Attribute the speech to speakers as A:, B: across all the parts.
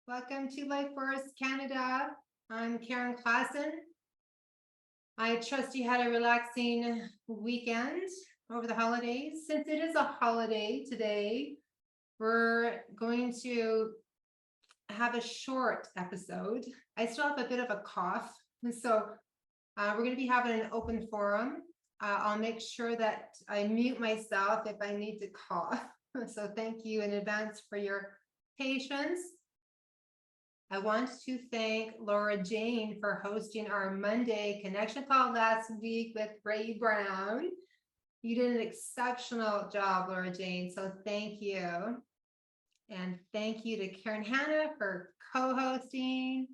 A: Welcome to Life Force Canada. I'm Karen Klassen. I trust you had a relaxing weekend over the holidays. Since it is a holiday today, we're going to have a short episode. I still have a bit of a cough, so we're going to be having an open forum. I'll make sure that I mute myself if I need to cough. So thank you in advance for your patience. I want to thank Laura Jane for hosting our Monday connection call last week with Ray Brown. You did an exceptional job, Laura Jane, so thank you. And thank you to Karen Hanna for co-hosting.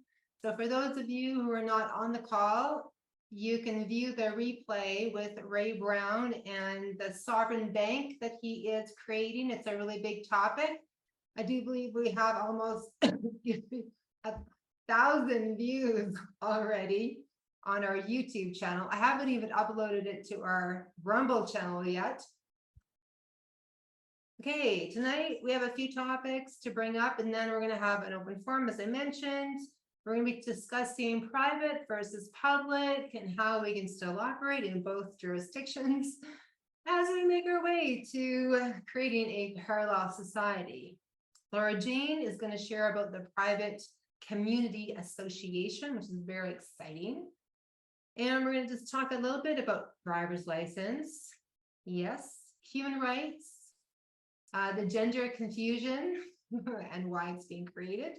A: So for those of you who are not on the call, you can view the replay with Ray Brown and the sovereign bank that he is creating. It's a really big topic. I do believe we have almost 1,000 views already on our YouTube channel. I haven't even uploaded it to our Rumble channel yet. Okay, tonight we have a few topics to bring up, and then we're going to have an open forum, as I mentioned. We're going to be discussing private versus public and how we can still operate in both jurisdictions as we make our way to creating a parallel society. Laura Jane is going to share about the private community association, which is very exciting. And we're going to just talk a little bit about driver's license. Yes, human rights, the gender confusion and why it's being created.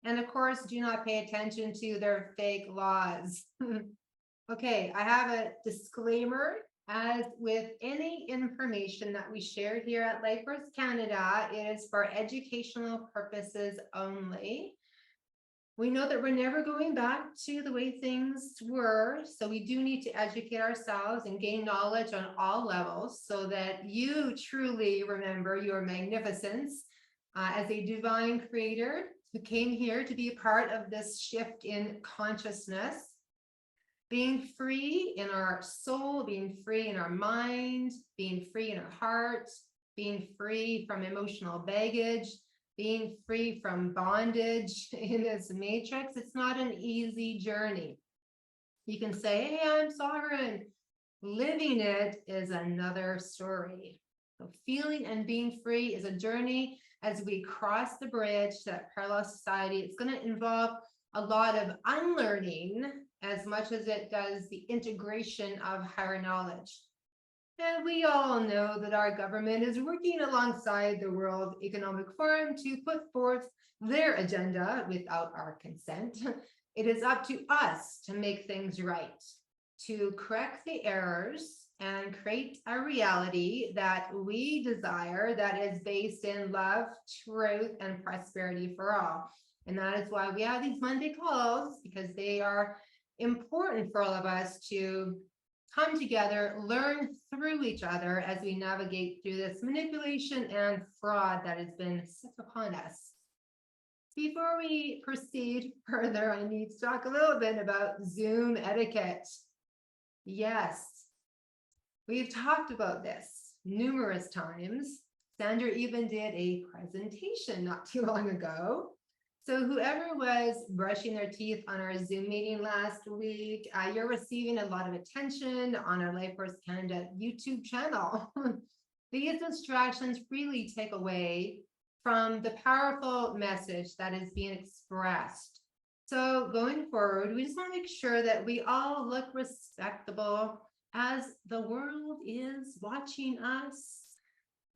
A: And of course, do not pay attention to their fake laws. Okay, I have a disclaimer. As with any information that we share here at Life Force Canada, it is for educational purposes only. We know that we're never going back to the way things were, so we do need to educate ourselves and gain knowledge on all levels so that you truly remember your magnificence as a divine creator who came here to be a part of this shift in consciousness. Being free in our soul, being free in our mind, being free in our heart, being free from emotional baggage, being free from bondage in this matrix. It's not an easy journey. You can say, hey, I'm sovereign. Living it is another story. So feeling and being free is a journey as we cross the bridge to that parallel society. It's going to involve a lot of unlearning as much as it does the integration of higher knowledge. And we all know that our government is working alongside the World Economic Forum to put forth their agenda without our consent. It is up to us to make things right, to correct the errors and create a reality that we desire that is based in love, truth, and prosperity for all. And that is why we have these Monday calls, because they are important for all of us to come together, learn through each other as we navigate through this manipulation and fraud that has been set upon us. Before we proceed further, I need to talk a little bit about Zoom etiquette. Yes, we've talked about this numerous times. Sandra even did a presentation not too long ago. So whoever was brushing their teeth on our Zoom meeting last week, you're receiving a lot of attention on our Life Force Canada YouTube channel. These distractions really take away from the powerful message that is being expressed. So going forward, we just want to make sure that we all look respectable as the world is watching us.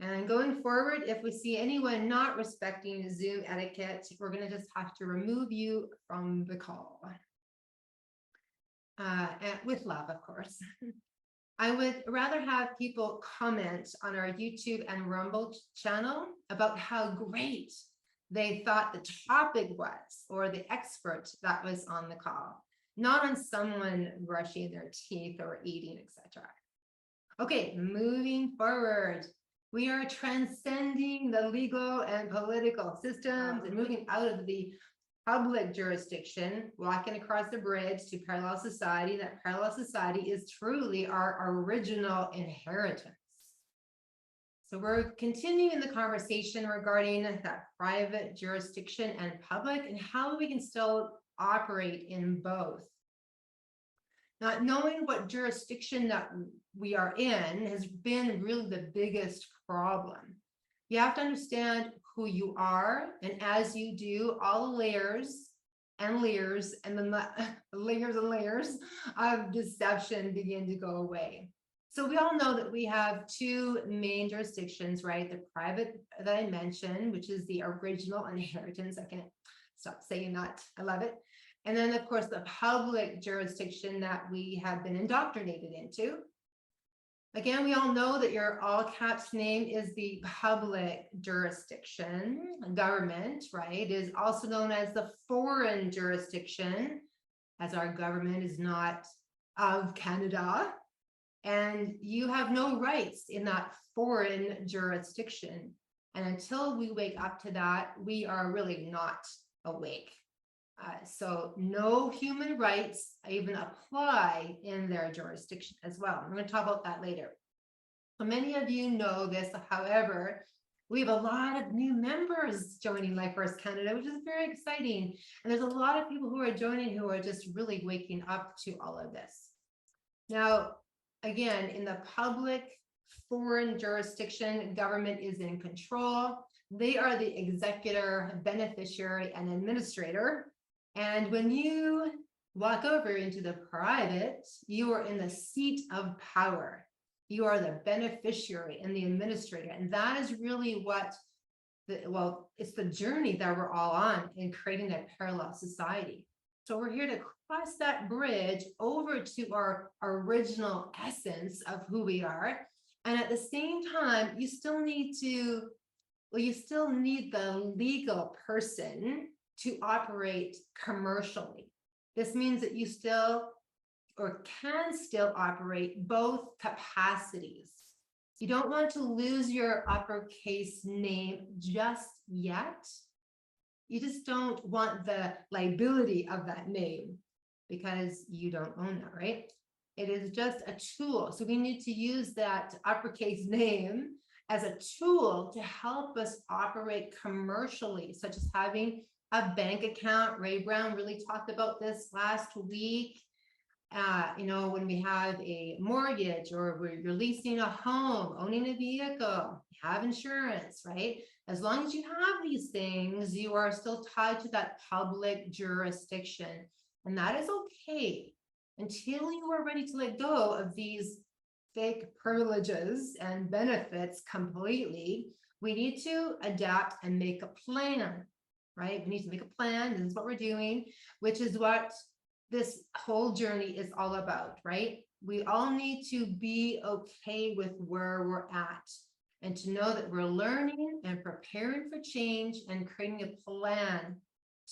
A: And going forward, if we see anyone not respecting Zoom etiquette, we're going to just have to remove you from the call. And with love, of course. I would rather have people comment on our YouTube and Rumble channel about how great they thought the topic was, or the expert that was on the call, not on someone brushing their teeth or eating, etc. Okay, moving forward. We are transcending the legal and political systems and moving out of the public jurisdiction, walking across the bridge to parallel society. That parallel society is truly our original inheritance. So we're continuing the conversation regarding that private jurisdiction and public and how we can still operate in both. Not knowing what jurisdiction that we are in has been really the biggest problem. You have to understand who you are, and as you do, all the layers and layers and then the layers and layers of deception begin to go away. So we all know that we have two main jurisdictions, right? The private that I mentioned, which is the original inheritance. I can't stop saying that. I love it. And then, of course, the public jurisdiction that we have been indoctrinated into. Again, we all know that your all caps name is the public jurisdiction. Government, right, is also known as the foreign jurisdiction, as our government is not of Canada. And you have no rights in that foreign jurisdiction. And until we wake up to that, we are really not awake. So no human rights even apply in their jurisdiction as well. I'm going to talk about that later. So many of you know this, however, we have a lot of new members joining Life First Canada, which is very exciting. And there's a lot of people who are joining who are just really waking up to all of this. Now, again, in the public foreign jurisdiction, government is in control. They are the executor, beneficiary, and administrator. And when you walk over into the private, you are in the seat of power. You are the beneficiary and the administrator. And that is really what, it's the journey that we're all on in creating a parallel society. So we're here to cross that bridge over to our original essence of who we are. And at the same time, you still need the legal person to operate commercially. This means that you still or can still operate both capacities. You don't want to lose your uppercase name just yet. You just don't want the liability of that name because you don't own that, right? It is just a tool. So we need to use that uppercase name as a tool to help us operate commercially, such as having a bank account. Ray Brown really talked about this last week. When we have a mortgage or you're leasing a home, owning a vehicle, have insurance, right? As long as you have these things, you are still tied to that public jurisdiction. And that is okay until you are ready to let go of these fake privileges and benefits completely. We need to adapt and make a plan, right? We need to make a plan. This is what we're doing, which is what this whole journey is all about, right? We all need to be okay with where we're at and to know that we're learning and preparing for change and creating a plan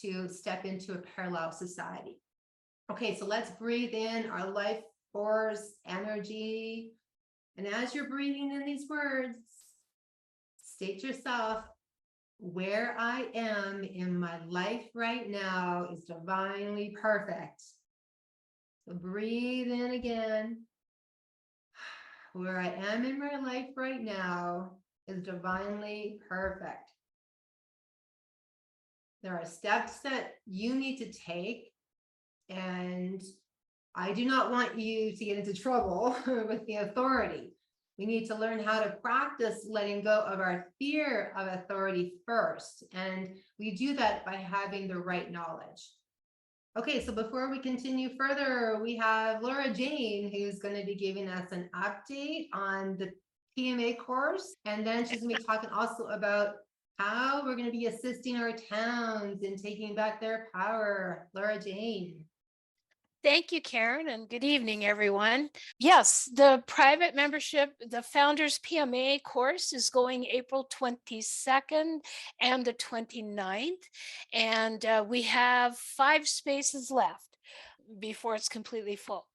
A: to step into a parallel society. Okay, so let's breathe in our life force energy. And as you're breathing in these words, state yourself, where I am in my life right now is divinely perfect. So breathe in again. Where I am in my life right now is divinely perfect. There are steps that you need to take, and I do not want you to get into trouble with the authority. We need to learn how to practice letting go of our fear of authority first. And we do that by having the right knowledge. Okay, so before we continue further, we have Laura Jane, who's going to be giving us an update on the PMA course. And then she's going to be talking also about how we're going to be assisting our towns in taking back their power. Laura Jane.
B: Thank you, Karen, and good evening, everyone. Yes, the private membership, the Founders PMA course is going April 22nd and the 29th, and we have 5 spaces left. before it's completely full.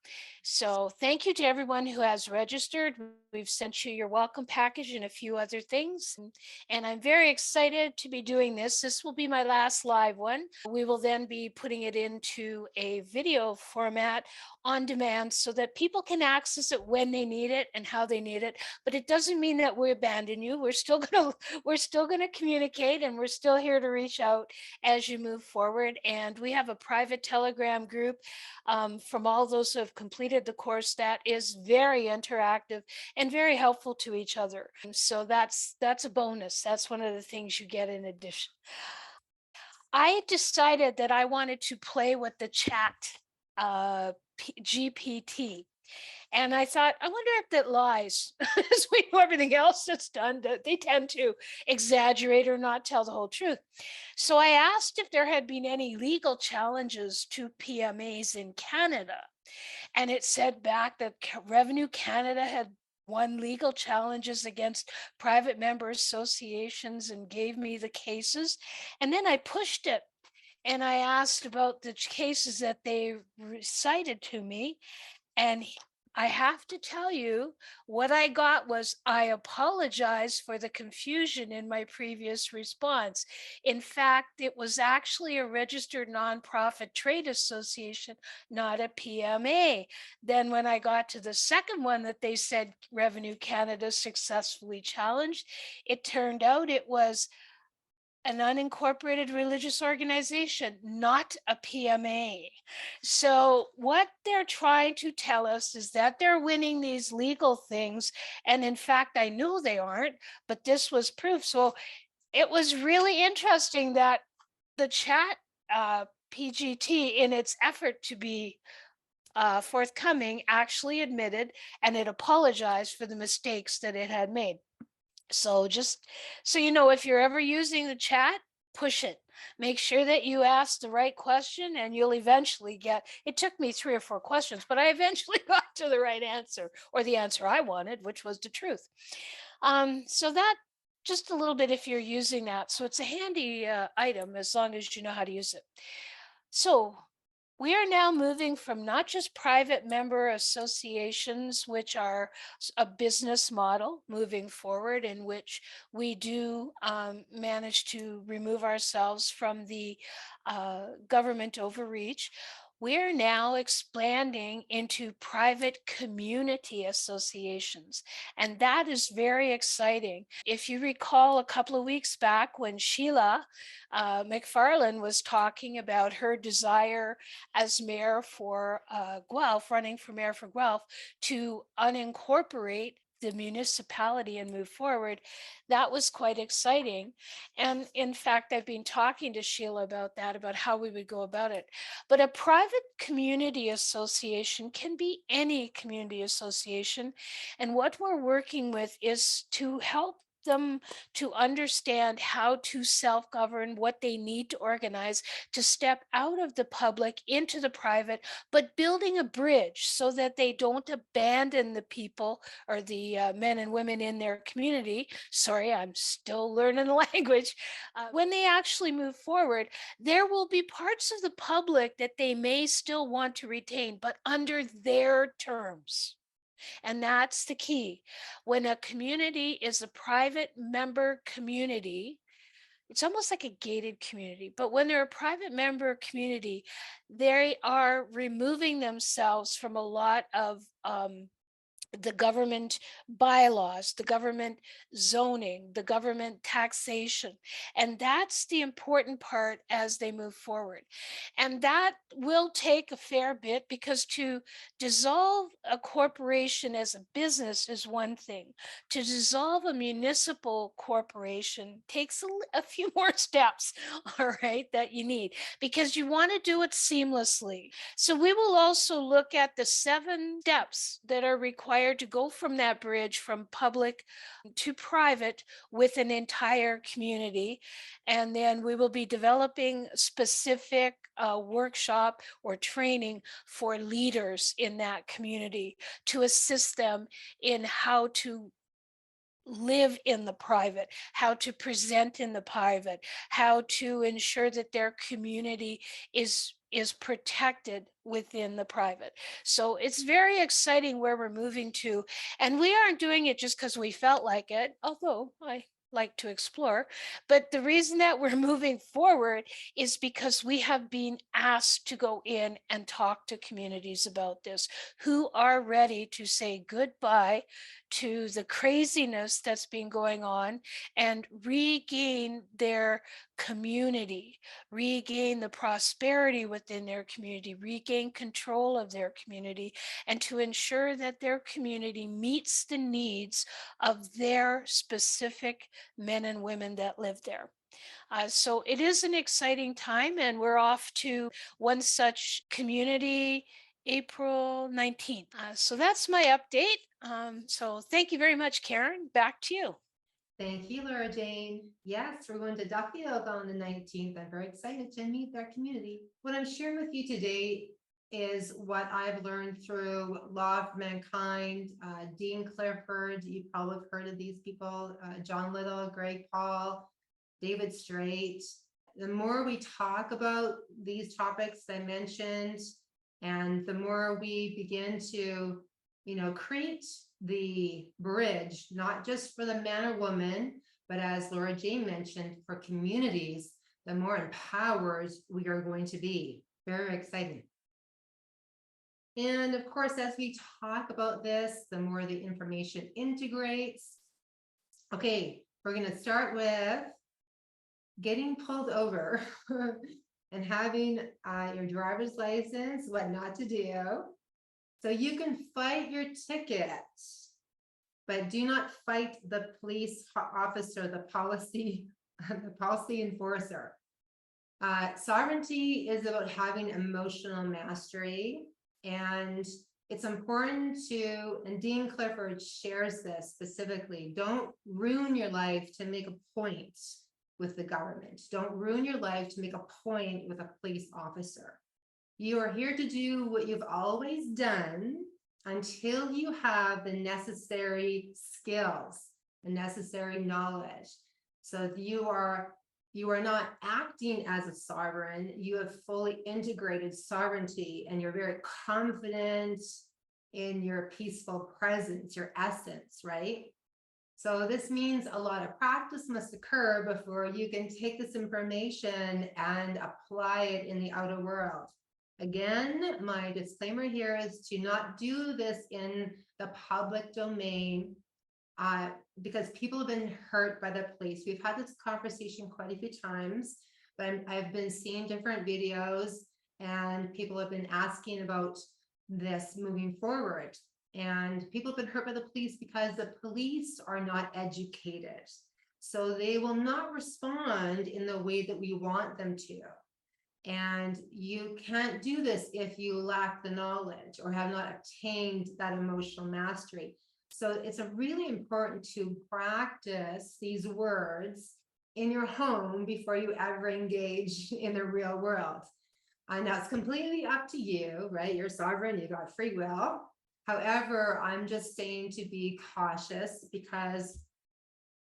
B: So thank you to everyone who has registered. We've sent you your welcome package and a few other things. And I'm very excited to be doing this. This will be my last live one. We will then be putting it into a video format on demand so that people can access it when they need it and how they need it. But it doesn't mean that we abandon you. We're still gonna communicate, and we're still here to reach out as you move forward. And we have a private Telegram group from all those who have completed the course that is very interactive and very helpful to each other. So that's a bonus. That's one of the things you get in addition. I decided that I wanted to play with the chat GPT. And I thought, I wonder if that lies, as we know everything else that's done, they tend to exaggerate or not tell the whole truth. So I asked if there had been any legal challenges to PMAs in Canada. And it said back that Revenue Canada had won legal challenges against private member associations and gave me the cases. And then I pushed it and I asked about the cases that they cited to me. And I have to tell you, what I got was, I apologize for the confusion in my previous response. In fact, it was actually a registered nonprofit trade association, not a PMA. Then when I got to the second one that they said Revenue Canada successfully challenged, it turned out it was an unincorporated religious organization, not a PMA. So what they're trying to tell us is that they're winning these legal things. And in fact, I knew they aren't, but this was proof. So it was really interesting that the chat PGT, in its effort to be forthcoming, actually admitted and it apologized for the mistakes that it had made. So just so you know, if you're ever using the chat, push it. Make sure that you ask the right question and you'll eventually get, it took me 3 or 4 questions, but I eventually got to the right answer, or the answer I wanted, which was the truth. So that, just a little bit if you're using that. So it's a handy item as long as you know how to use it. So we are now moving from not just private member associations, which are a business model moving forward, in which we do manage to remove ourselves from the government overreach. We're now expanding into private community associations, and that is very exciting. If you recall, a couple of weeks back when Sheila McFarland was talking about her desire as mayor for Guelph, running for mayor for Guelph, to unincorporate the municipality and move forward, that was quite exciting. And in fact, I've been talking to Sheila about that, about how we would go about it. But a private community association can be any community association. And what we're working with is to help them to understand how to self-govern, what they need to organize to step out of the public into the private, but building a bridge so that they don't abandon the people or the men and women in their community. Sorry, I'm still learning the language. When they actually move forward, there will be parts of the public that they may still want to retain, but under their terms. And that's the key. When a community is a private member community, it's almost like a gated community, but when they're a private member community, they are removing themselves from a lot of the government bylaws, the government zoning, the government taxation. And that's the important part as they move forward. And that will take a fair bit, because to dissolve a corporation as a business is one thing. To dissolve a municipal corporation takes a few more steps, all right, that you need, because you want to do it seamlessly. So we will also look at the 7 steps that are required to go from that bridge from public to private with an entire community. And then we will be developing specific workshop or training for leaders in that community to assist them in how to live in the private, how to present in the private, how to ensure that their community is protected within the private. So it's very exciting where we're moving to, and we aren't doing it just because we felt like it, although I like to explore. But the reason that we're moving forward is because we have been asked to go in and talk to communities about this who are ready to say goodbye to the craziness that's been going on and regain their community, regain the prosperity within their community, regain control of their community, and to ensure that their community meets the needs of their specific men and women that live there. So it is an exciting time, and we're off to one such community April 19th. So that's my update. So thank you very much, Karen. Back to you.
A: Thank you, Laura Jane. Yes, we're going to Duffield on the 19th. I'm very excited to meet their community. What I'm sharing with you today is what I've learned through Law of Mankind, Dean Clifford. You probably have heard of these people, John Little, Greg Paul, David Straight. The more we talk about these topics I mentioned, and the more we begin to, create the bridge, not just for the man or woman, but as Laura Jane mentioned, for communities, the more empowered we are going to be. Very exciting. And of course, as we talk about this, the more the information integrates. Okay, we're going to start with getting pulled over and having your driver's license, what not to do. So you can fight your ticket, but do not fight the police officer, the policy enforcer. Sovereignty is about having emotional mastery, and it's important to, and Dean Clifford shares this specifically, don't ruin your life to make a point with the government. Don't ruin your life to make a point with a police officer. You are here to do what you've always done until you have the necessary skills, the necessary knowledge. So you are not acting as a sovereign, you have fully integrated sovereignty, and you're very confident in your peaceful presence, your essence, right? So this means a lot of practice must occur before you can take this information and apply it in the outer world. Again, my disclaimer here is to not do this in the public domain because people have been hurt by the police. We've had this conversation quite a few times, but I've been seeing different videos and people have been asking about this moving forward. And people have been hurt by the police because the police are not educated. So they will not respond in the way that we want them to. And you can't do this if you lack the knowledge or have not obtained that emotional mastery. So it's really important to practice these words in your home before you ever engage in the real world. And that's completely up to you, right? You're sovereign, you got free will. However, I'm just saying to be cautious because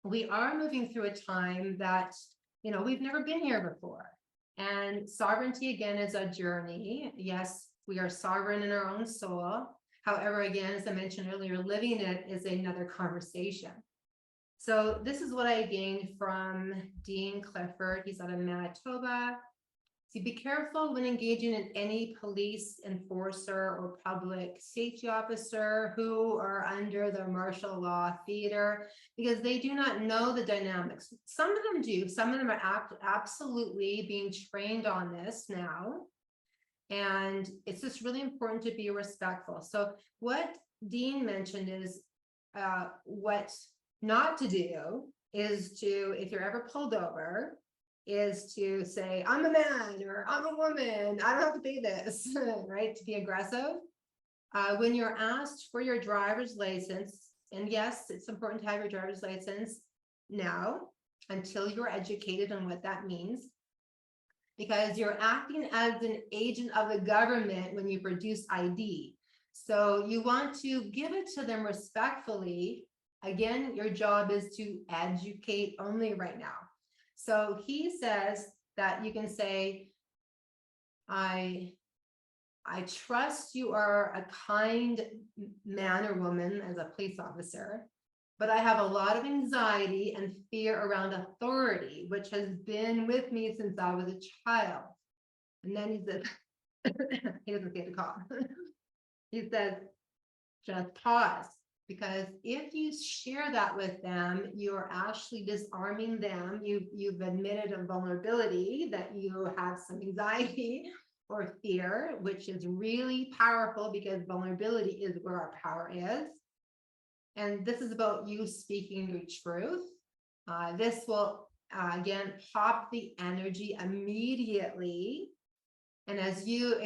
A: we are moving through a time that, we've never been here before. And sovereignty, again, is a journey. Yes, we are sovereign in our own soul. However, again, as I mentioned earlier, living it is another conversation. So this is what I gained from Dean Clifford. He's out of Manitoba. So be careful when engaging in any police enforcer or public safety officer who are under the martial law theater, because they do not know the dynamics. Some of them do. Some of them are absolutely being trained on this now. And it's just really important to be respectful. So what Dean mentioned is what not to do is to, if you're ever pulled over, is to say, I'm a man or I'm a woman, I don't have to pay this, right? To be aggressive. When you're asked for your driver's license, and yes, it's important to have your driver's license now until you're educated on what that means, because you're acting as an agent of the government when you produce ID. So you want to give it to them respectfully, Again, your job is to educate only right now. So he says that you can say, I trust you are a kind man or woman as a police officer, but I have a lot of anxiety and fear around authority, which has been with me since I was a child. And then he says, he doesn't say the call. He says, just pause. Because if you share that with them, you're actually disarming them. You've admitted a vulnerability that you have some anxiety or fear, which is really powerful because vulnerability is where our power is. And this is about you speaking your truth. This will, again, pop the energy immediately. And as you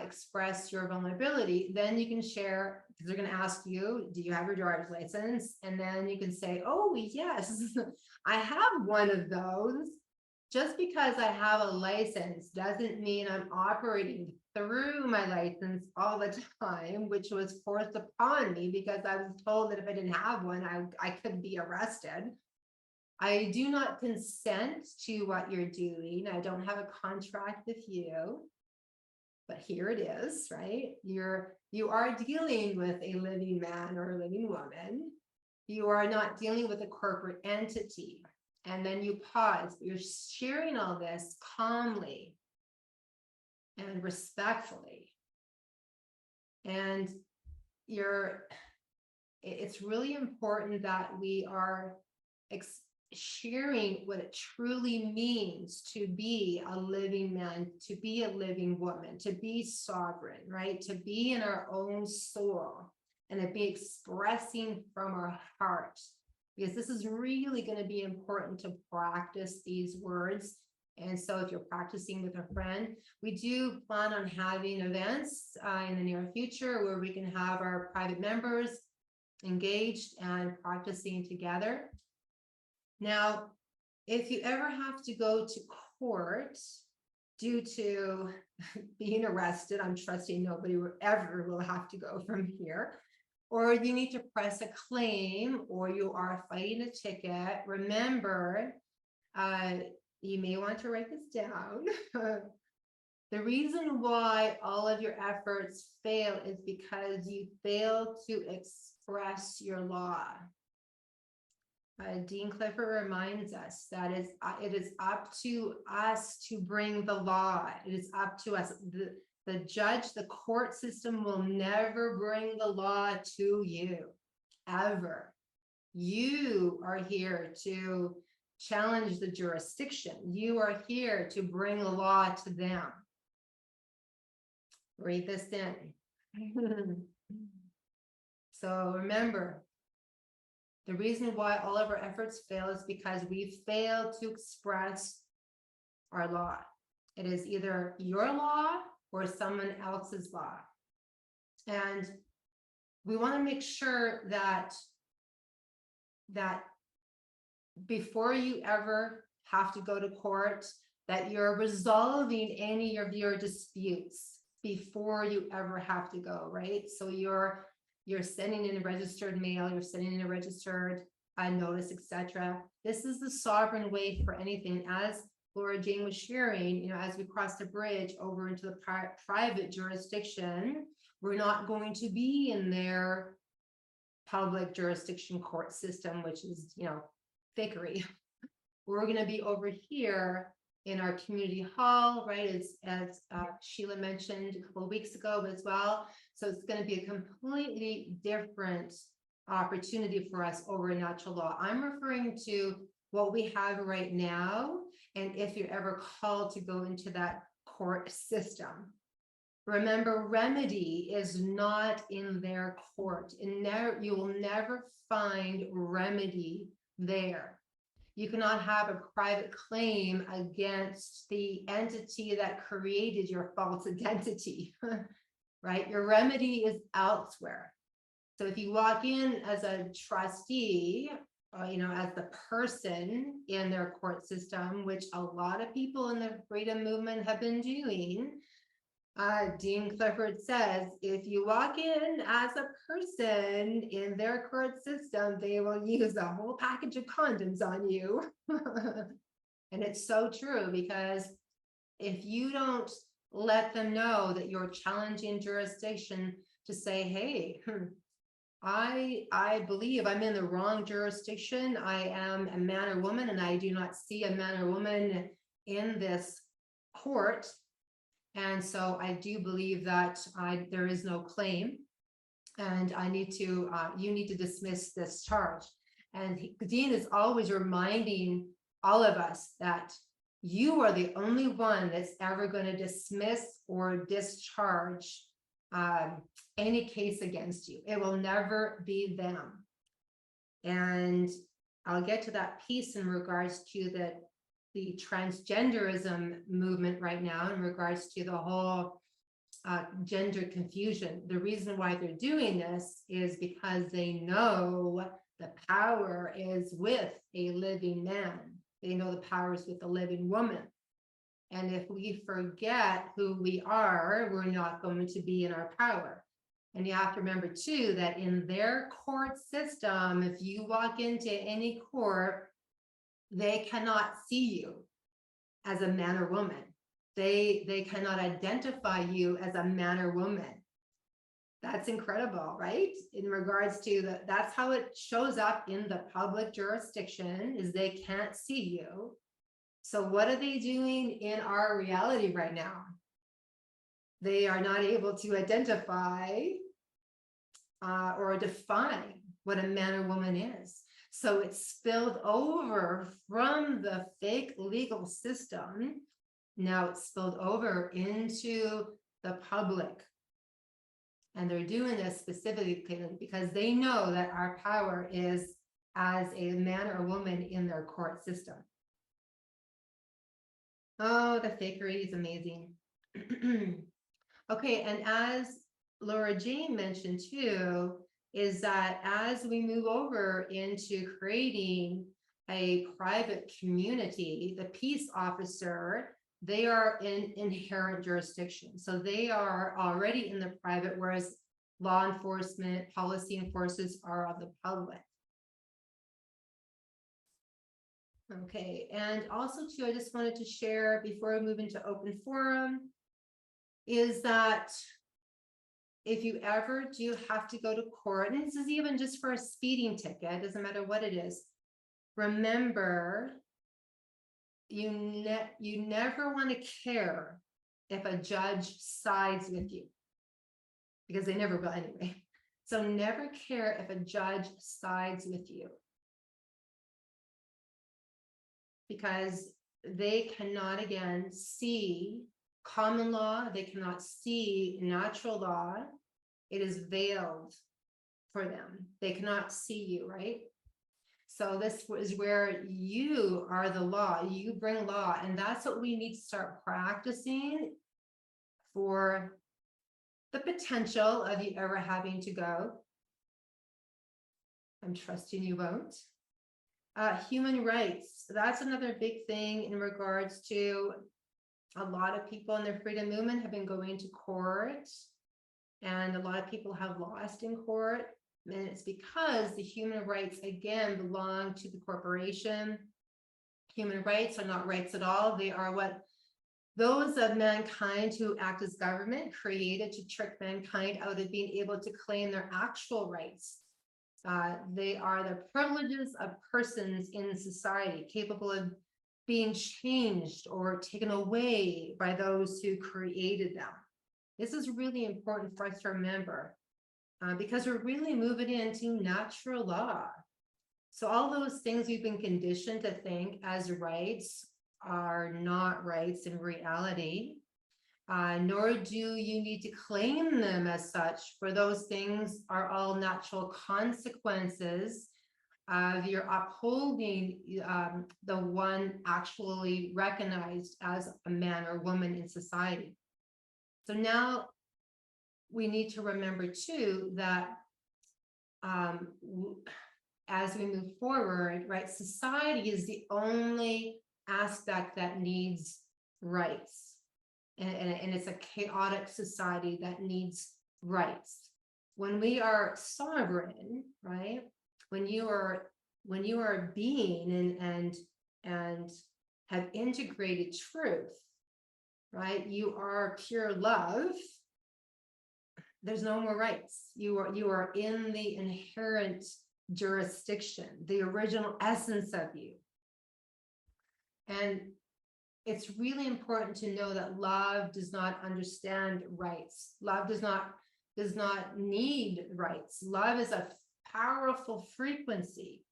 A: express your vulnerability, then you can share, because they're going to ask you, do you have your driver's license? And then you can say, oh, yes, I have one of those. Just because I have a license doesn't mean I'm operating through my license all the time, which was forced upon me because I was told that if I didn't have one, I could be arrested. I do not consent to what you're doing. I don't have a contract with you. But here it is, right? You are dealing with a living man or a living woman. You are not dealing with a corporate entity. And then you pause. You're sharing all this calmly and respectfully. And it's really important that we are sharing what it truly means to be a living man, to be a living woman, to be sovereign, right? To be in our own soul and to be expressing from our heart, because this is really going to be important to practice these words. And so if you're practicing with a friend, we do plan on having events in the near future where we can have our private members engaged and practicing together. Now, if you ever have to go to court due to being arrested, I'm trusting nobody ever will have to go from here, or you need to press a claim, or you are fighting a ticket, remember, you may want to write this down. The reason why all of your efforts fail is because you fail to express your law. Dean Clifford reminds us that it is up to us to bring the law. It is up to us. The judge, the court system will never bring the law to you, ever. You are here to challenge the jurisdiction. You are here to bring the law to them. Read this in. So remember, the reason why all of our efforts fail is because we fail to express our law. It is either your law or someone else's law. And we want to make sure that before you ever have to go to court, that you're resolving any of your disputes before you ever have to go, right? So you're sending in a registered mail, you're sending in a registered notice, etc. This is the sovereign way for anything. As Laura Jane was sharing, as we cross the bridge over into the private jurisdiction, we're not going to be in their public jurisdiction court system, which is, fakery. We're going to be over here in our community hall, right? As Sheila mentioned a couple of weeks ago as well. So it's going to be a completely different opportunity for us over natural law. I'm referring to what we have right now. And if you're ever called to go into that court system, remember, remedy is not in their court. And you will never find remedy there. You cannot have a private claim against the entity that created your false identity, right? Your remedy is elsewhere. So if you walk in as a trustee, as the person in their court system, which a lot of people in the freedom movement have been doing, Dean Clifford says, if you walk in as a person in their court system, they will use a whole package of condoms on you. And it's so true, because if you don't let them know that you're challenging jurisdiction to say, hey, I believe I'm in the wrong jurisdiction. I am a man or woman, and I do not see a man or woman in this court. And so I do believe that there is no claim, and I need to, you need to dismiss this charge. And Dean is always reminding all of us that you are the only one that's ever going to dismiss or discharge any case against you. It will never be them. And I'll get to that piece in regards to the transgenderism movement right now, in regards to the whole gender confusion. The reason why they're doing this is because they know the power is with a living man. They know the power is with a living woman. And if we forget who we are, we're not going to be in our power. And you have to remember too, that in their court system, if you walk into any court, they cannot see you as a man or woman. They cannot identify you as a man or woman. That's incredible, right? In regards to that's how it shows up in the public jurisdiction, is they can't see you. So what are they doing in our reality right now? They are not able to identify or define what a man or woman is. So it's spilled over from the fake legal system. Now it's spilled over into the public. And they're doing this specifically because they know that our power is as a man or woman in their court system. Oh, the fakery is amazing. Okay, and as Laura Jane mentioned too, is that as we move over into creating a private community, the peace officer, they are in inherent jurisdiction. So they are already in the private, whereas law enforcement, policy enforcers are of the public. Okay, and also too, I just wanted to share before we move into open forum, is that if you ever do have to go to court, and this is even just for a speeding ticket, it doesn't matter what it is, remember, you never want to care if a judge sides with you, because they never will anyway. So never care if a judge sides with you, because they cannot, again, see common law. They cannot see natural law. It is veiled for them. They cannot see you, right? So this is where you are the law. You bring law, and that's what we need to start practicing for the potential of you ever having to go. I'm trusting you won't. Human rights. That's another big thing in regards to a lot of people in the freedom movement have been going to court, and a lot of people have lost in court. And it's because the human rights, again, belong to the corporation. Human rights are not rights at all. They are what those of mankind who act as government created to trick mankind out of being able to claim their actual rights. They are the privileges of persons in society capable of being changed or taken away by those who created them. This is really important for us to remember, because we're really moving into natural law. So all those things we've been conditioned to think as rights are not rights in reality, nor do you need to claim them as such, for those things are all natural consequences of your upholding the one actually recognized as a man or woman in society. So now we need to remember too that as we move forward, right, society is the only aspect that needs rights. and it's a chaotic society that needs rights. When we are sovereign, right? When you are being and have integrated truth, right? You are pure love. There's no more rights. You are in the inherent jurisdiction, the original essence of you. And it's really important to know that love does not understand rights. Love does not need rights. Love is a powerful frequency.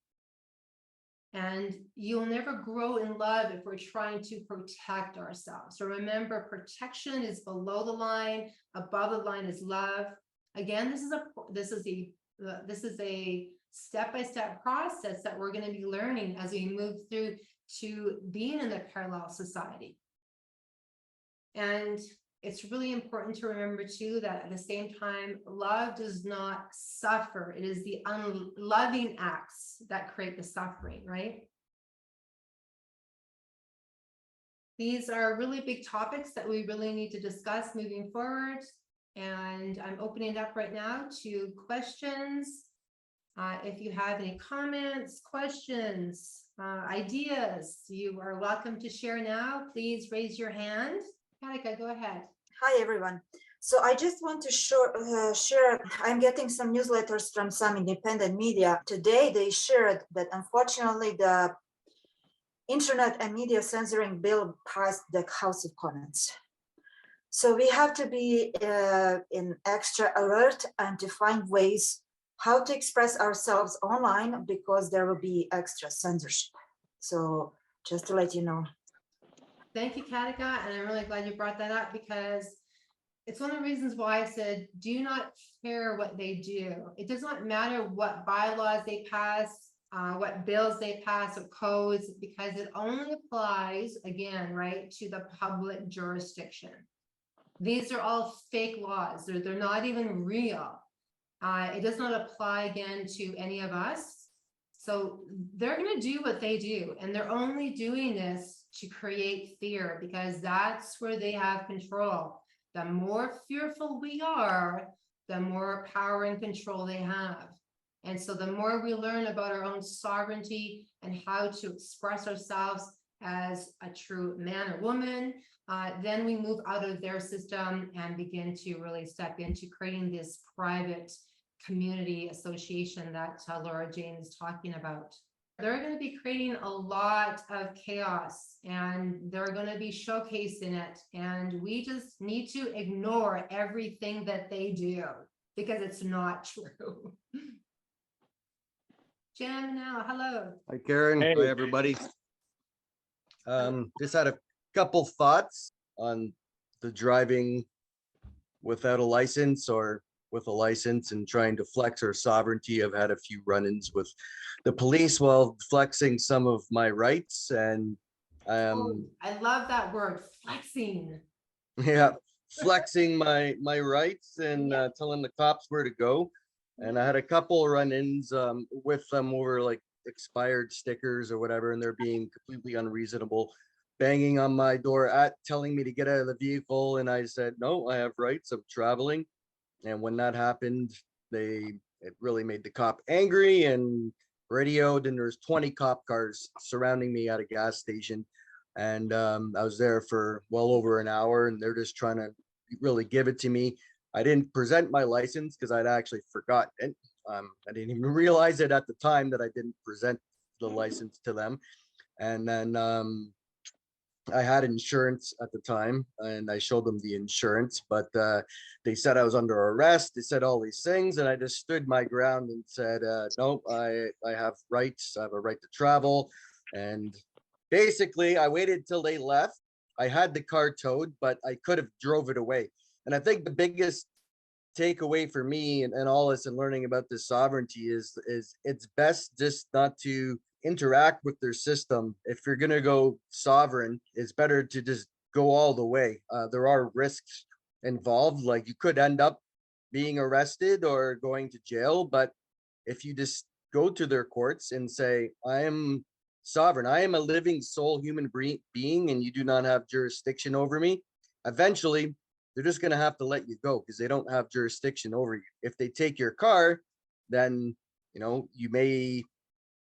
A: And you'll never grow in love if we're trying to protect ourselves. So remember, protection is below the line, above the line is love. Again, this is a step-by-step process that we're going to be learning as we move through to being in a parallel society. And it's really important to remember too that at the same time, love does not suffer. It is the unloving acts that create the suffering, right? These are really big topics that we really need to discuss moving forward. And I'm opening it up right now to questions. If you have any comments, questions, ideas, you are welcome to share now. Please raise your hand. Katika, go ahead.
C: Hi, everyone. So I just want to share, I'm getting some newsletters from some independent media. Today, they shared that unfortunately, the Internet and Media Censoring Bill passed the House of Commons. So we have to be in extra alert and to find ways how to express ourselves online because there will be extra censorship. So just to let you know.
A: Thank you, Katika, and I'm really glad you brought that up because it's one of the reasons why I said, do not care what they do. It does not matter what bylaws they pass, what bills they pass or codes, because it only applies, again, right, to the public jurisdiction. These are all fake laws. They're not even real. It does not apply, again, to any of us. So they're going to do what they do, and they're only doing this to create fear because that's where they have control. The more fearful we are, the more power and control they have. And so the more we learn about our own sovereignty and how to express ourselves as a true man or woman, then we move out of their system and begin to really step into creating this private community association that Laura Jane is talking about. They're going to be creating a lot of chaos and they're going to be showcasing it. And we just need to ignore everything that they do because it's not true. Jen, now, hello.
D: Hi, Karen.
E: Hey.
D: Hi, everybody. Just had a couple thoughts on the driving without a license or with a license and trying to flex our sovereignty. I've had a few run-ins with the police while flexing some of my rights, and
A: I love that word, flexing.
D: yeah, flexing my rights and telling the cops where to go. And I had a couple run-ins with them over like expired stickers or whatever, and they're being completely unreasonable, banging on my door telling me to get out of the vehicle. And I said, no, I have rights, I'm traveling. And when that happened, it really made the cop angry and radioed, and there's 20 cop cars surrounding me at a gas station. And I was there for well over an hour, and they're just trying to really give it to me. I didn't present my license because I'd actually forgotten. I didn't even realize it at the time that I didn't present the license to them. And then I had insurance at the time, and I showed them the insurance, but they said I was under arrest. They said all these things, and I just stood my ground and said, no, I have rights. I have a right to travel. And basically, I waited till they left. I had the car towed, but I could have drove it away. And I think the biggest takeaway for me and all this and learning about this sovereignty is it's best just not to interact with their system. If you're going to go sovereign, it's better to just go all the way. There are risks involved, like you could end up being arrested or going to jail. But if you just go to their courts and say, I am sovereign, I am a living soul human being, and you do not have jurisdiction over me, eventually they're just going to have to let you go because they don't have jurisdiction over you. If they take your car, then, you know, you may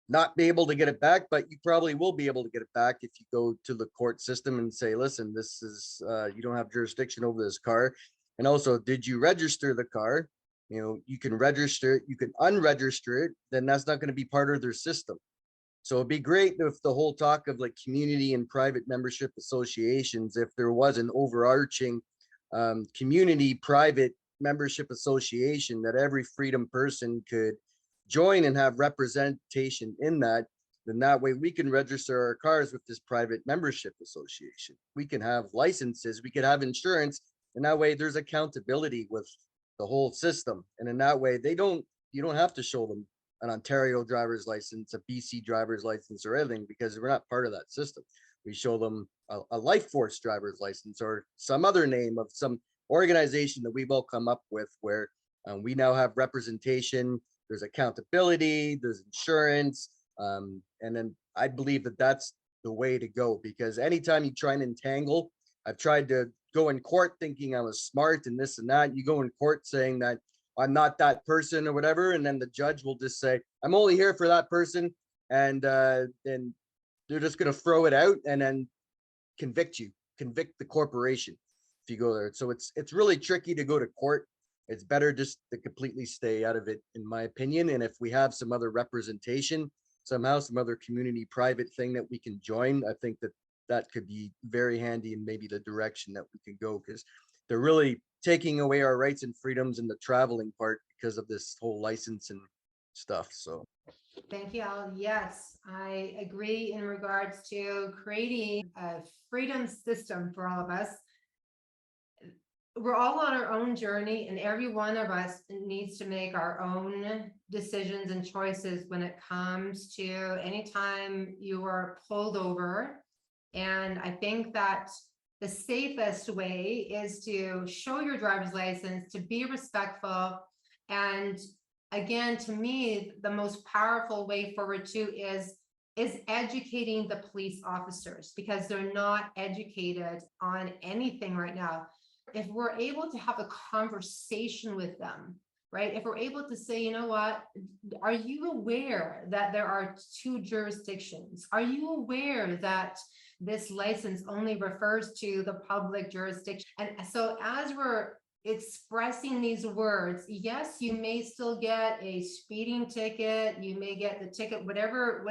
D: not be able to get it back, but you probably will be able to get it back if you go to the court system and say, listen, this is, you don't have jurisdiction over this car. And also, did you register the car? You know, you can register it, you can unregister it, then that's not going to be part of their system. So it'd be great if the whole talk of like community and private membership associations, if there was an overarching community private membership association that every freedom person could join and have representation in that, then that way we can register our cars with this private membership association. We can have licenses, we could have insurance, and that way there's accountability with the whole system. And in that way, you don't have to show them an Ontario driver's license, a BC driver's license, or anything, because we're not part of that system. We show them a Life Force driver's license or some other name of some organization that we've all come up with, where we now have representation, there's accountability, there's insurance, and then I believe that that's the way to go, because anytime you try and entangle, I've tried to go in court thinking I was smart and this and that. You go in court saying that I'm not that person or whatever, and then the judge will just say, I'm only here for that person, and then they're just going to throw it out and then convict the corporation if you go there. So it's really tricky to go to court. It's better just to completely stay out of it, in my opinion. And if we have some other representation, somehow some other community private thing that we can join, I think that could be very handy and maybe the direction that we can go, because they're really taking away our rights and freedoms in the traveling part because of this whole license and stuff. So
A: Thank you, Al. Yes, I agree in regards to creating a freedom system for all of us. We're all on our own journey, and every one of us needs to make our own decisions and choices when it comes to anytime you are pulled over. And I think that the safest way is to show your driver's license, to be respectful. And again, to me, the most powerful way forward too is educating the police officers, because they're not educated on anything right now. If we're able to have a conversation with them, right? If we're able to say, you know what, are you aware that there are 2 jurisdictions? Are you aware that this license only refers to the public jurisdiction? And so as we're expressing these words, yes, you may still get a speeding ticket, you may get the ticket, whatever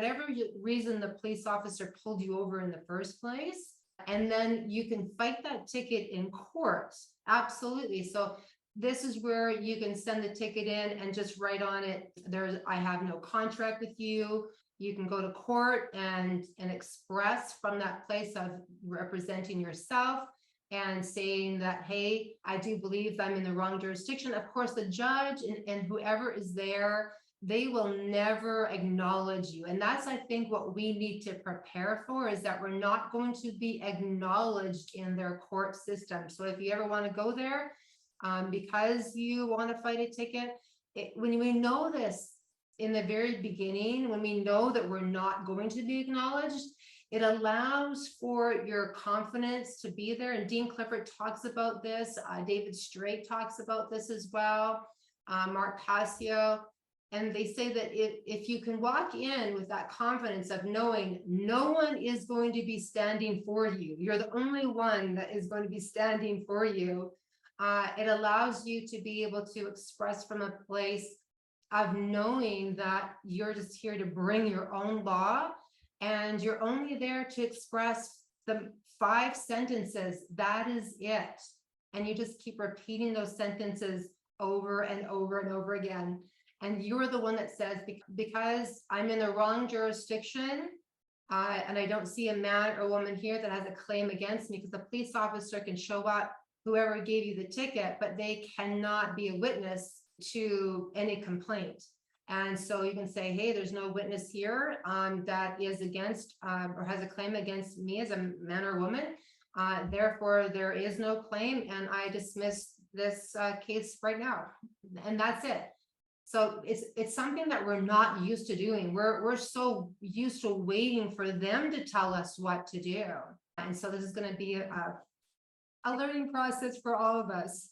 A: reason the police officer pulled you over in the first place. And then you can fight that ticket in court. Absolutely. So this is where you can send the ticket in and just write on it, I have no contract with you. You can go to court and express from that place of representing yourself and saying that, hey, I do believe I'm in the wrong jurisdiction. Of course, the judge and whoever is there, they will never acknowledge you. And that's, I think, what we need to prepare for, is that we're not going to be acknowledged in their court system. So if you ever want to go there, because you want to fight a ticket, when we know this in the very beginning, when we know that we're not going to be acknowledged, it allows for your confidence to be there. And Dean Clifford talks about this. David Straight talks about this as well. Mark Passio. And they say that if you can walk in with that confidence of knowing no one is going to be standing for you, you're the only one that is going to be standing for you, it allows you to be able to express from a place of knowing that you're just here to bring your own law, and you're only there to express the 5 sentences. That is it. And you just keep repeating those sentences over and over and over again. And you're the one that says, because I'm in the wrong jurisdiction, and I don't see a man or woman here that has a claim against me, because the police officer can show up, whoever gave you the ticket, but they cannot be a witness to any complaint. And so you can say, hey, there's no witness here that is against or has a claim against me as a man or woman. Therefore, there is no claim, and I dismiss this case right now. And that's it. So it's something that we're not used to doing. We're so used to waiting for them to tell us what to do. And so this is going to be a learning process for all of us.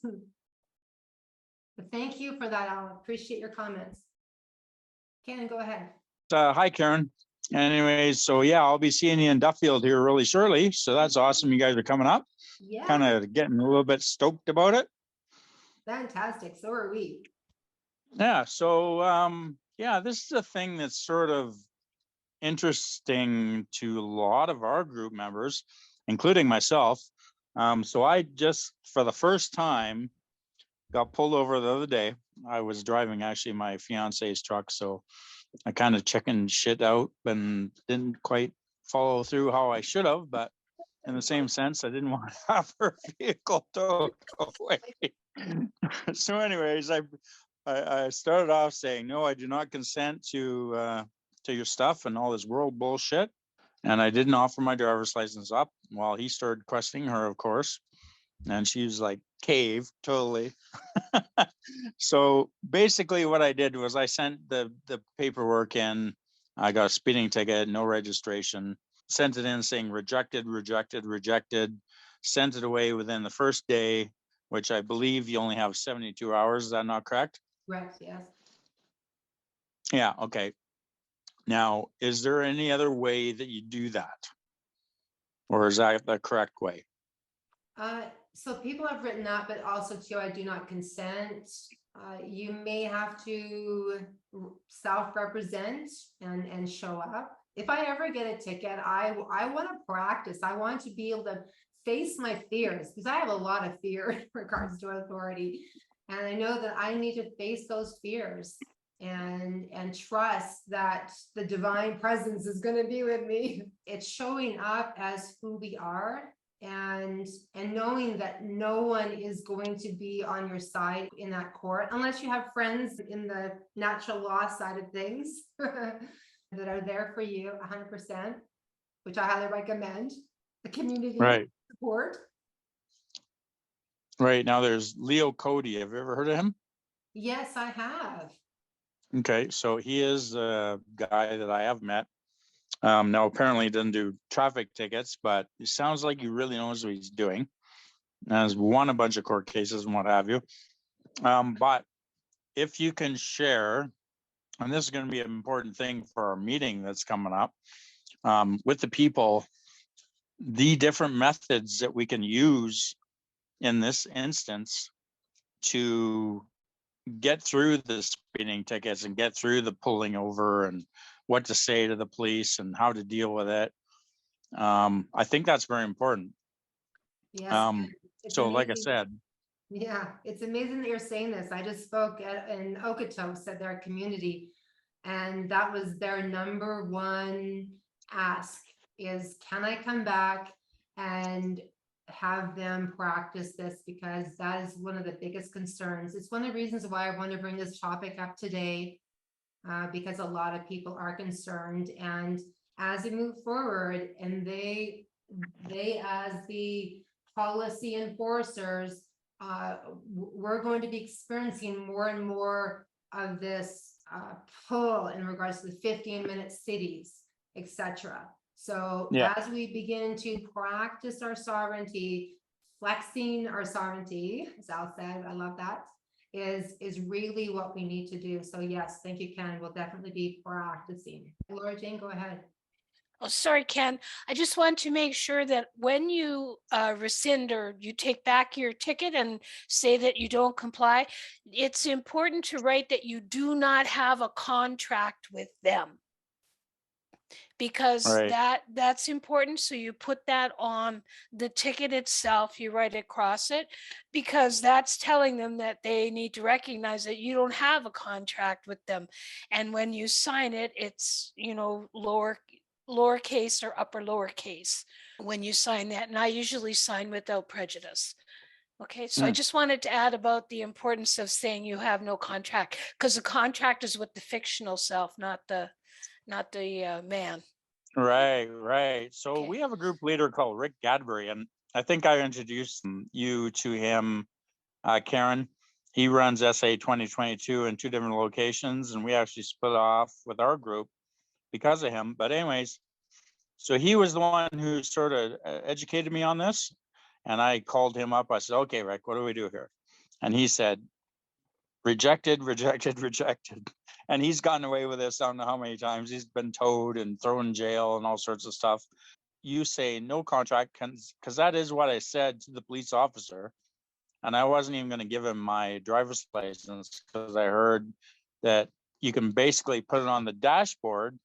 A: But thank you for that, Al. Appreciate your comments. Ken, go ahead.
E: Hi, Karen. Anyways, so yeah, I'll be seeing you in Duffield here really shortly. So that's awesome. You guys are coming up.
A: Yeah,
E: Kind of getting a little bit stoked about it.
A: fantastic. So are we.
E: Yeah. So yeah, this is a thing that's sort of interesting to a lot of our group members, including myself. So I just, for the first time, got pulled over the other day. I was driving actually my fiance's truck, so I kind of chickened shit out and didn't quite follow through how I should have. But in the same sense, I didn't want to have her vehicle towed away. So, anyways, I started off saying, no, I do not consent to your stuff and all this world bullshit. And I didn't offer my driver's license up while he started questioning her, of course. And she was like, cave, totally. So basically what I did was I sent the paperwork in. I got a speeding ticket, no registration, sent it in saying rejected, rejected, rejected, sent it away within the first day, which I believe you only have 72 hours. Is that not correct?
A: Correct, yes.
E: Yeah, okay. Now, is there any other way that you do that? Or is that the correct way?
A: So people have written that, but also too, I do not consent. You may have to self-represent and show up. If I ever get a ticket, I want to practice. I want to be able to face my fears because I have a lot of fear in regards to authority. And I know that I need to face those fears and trust that the divine presence is going to be with me. It's showing up as who we are and knowing that no one is going to be on your side in that court unless you have friends in the natural law side of things that are there for you 100%, which I highly recommend. The community support.
E: Right. Now there's Leo Cody. Have you ever heard of him?
A: Yes, I have.
E: Okay, so he is a guy that I have met. Now apparently he doesn't do traffic tickets, but he sounds like he really knows what he's doing. And has won a bunch of court cases and what have you. But if you can share, and this is going to be an important thing for our meeting that's coming up, with the people, the different methods that we can use in this instance to get through the speeding tickets and get through the pulling over and what to say to the police and how to deal with it. I think that's very important.
A: Yes.
E: So like I said,
A: yeah, it's amazing that you're saying this. I just spoke in Okotoks at their community, and that was their number one ask is, can I come back and have them practice this? Because that is one of the biggest concerns. It's one of the reasons why I want to bring this topic up today, because a lot of people are concerned. And as we move forward, and they as the policy enforcers, we're going to be experiencing more and more of this pull in regards to the 15-minute cities, etc. So as we begin to practice our sovereignty, flexing our sovereignty, as Al said, I love that, is really what we need to do. So yes, thank you, Ken. We'll definitely be practicing. Laura Jane, go ahead.
B: Oh, sorry, Ken. I just want to make sure that when you rescind or you take back your ticket and say that you don't comply, it's important to write that you do not have a contract with them. Because that's important. So you put that on the ticket itself, you write across it, because that's telling them that they need to recognize that you don't have a contract with them. And when you sign it, it's, you know, lowercase or upper lowercase when you sign that. And I usually sign without prejudice. Okay, so I just wanted to add about the importance of saying you have no contract, because the contract is with the fictional self, not the man.
E: Right. So we have a group leader called Rick Gadbury, and I think I introduced you to him, Karen. He runs SA 2022 in 2 different locations, and we actually split off with our group because of him. But anyways, so he was the one who sort of educated me on this. And I called him up. I said, okay, Rick, what do we do here? And he said, rejected, rejected, rejected. And he's gotten away with this. I don't know how many times. He's been towed and thrown in jail and all sorts of stuff. You say no contract, because that is what I said to the police officer. And I wasn't even going to give him my driver's license because I heard that you can basically put it on the dashboard,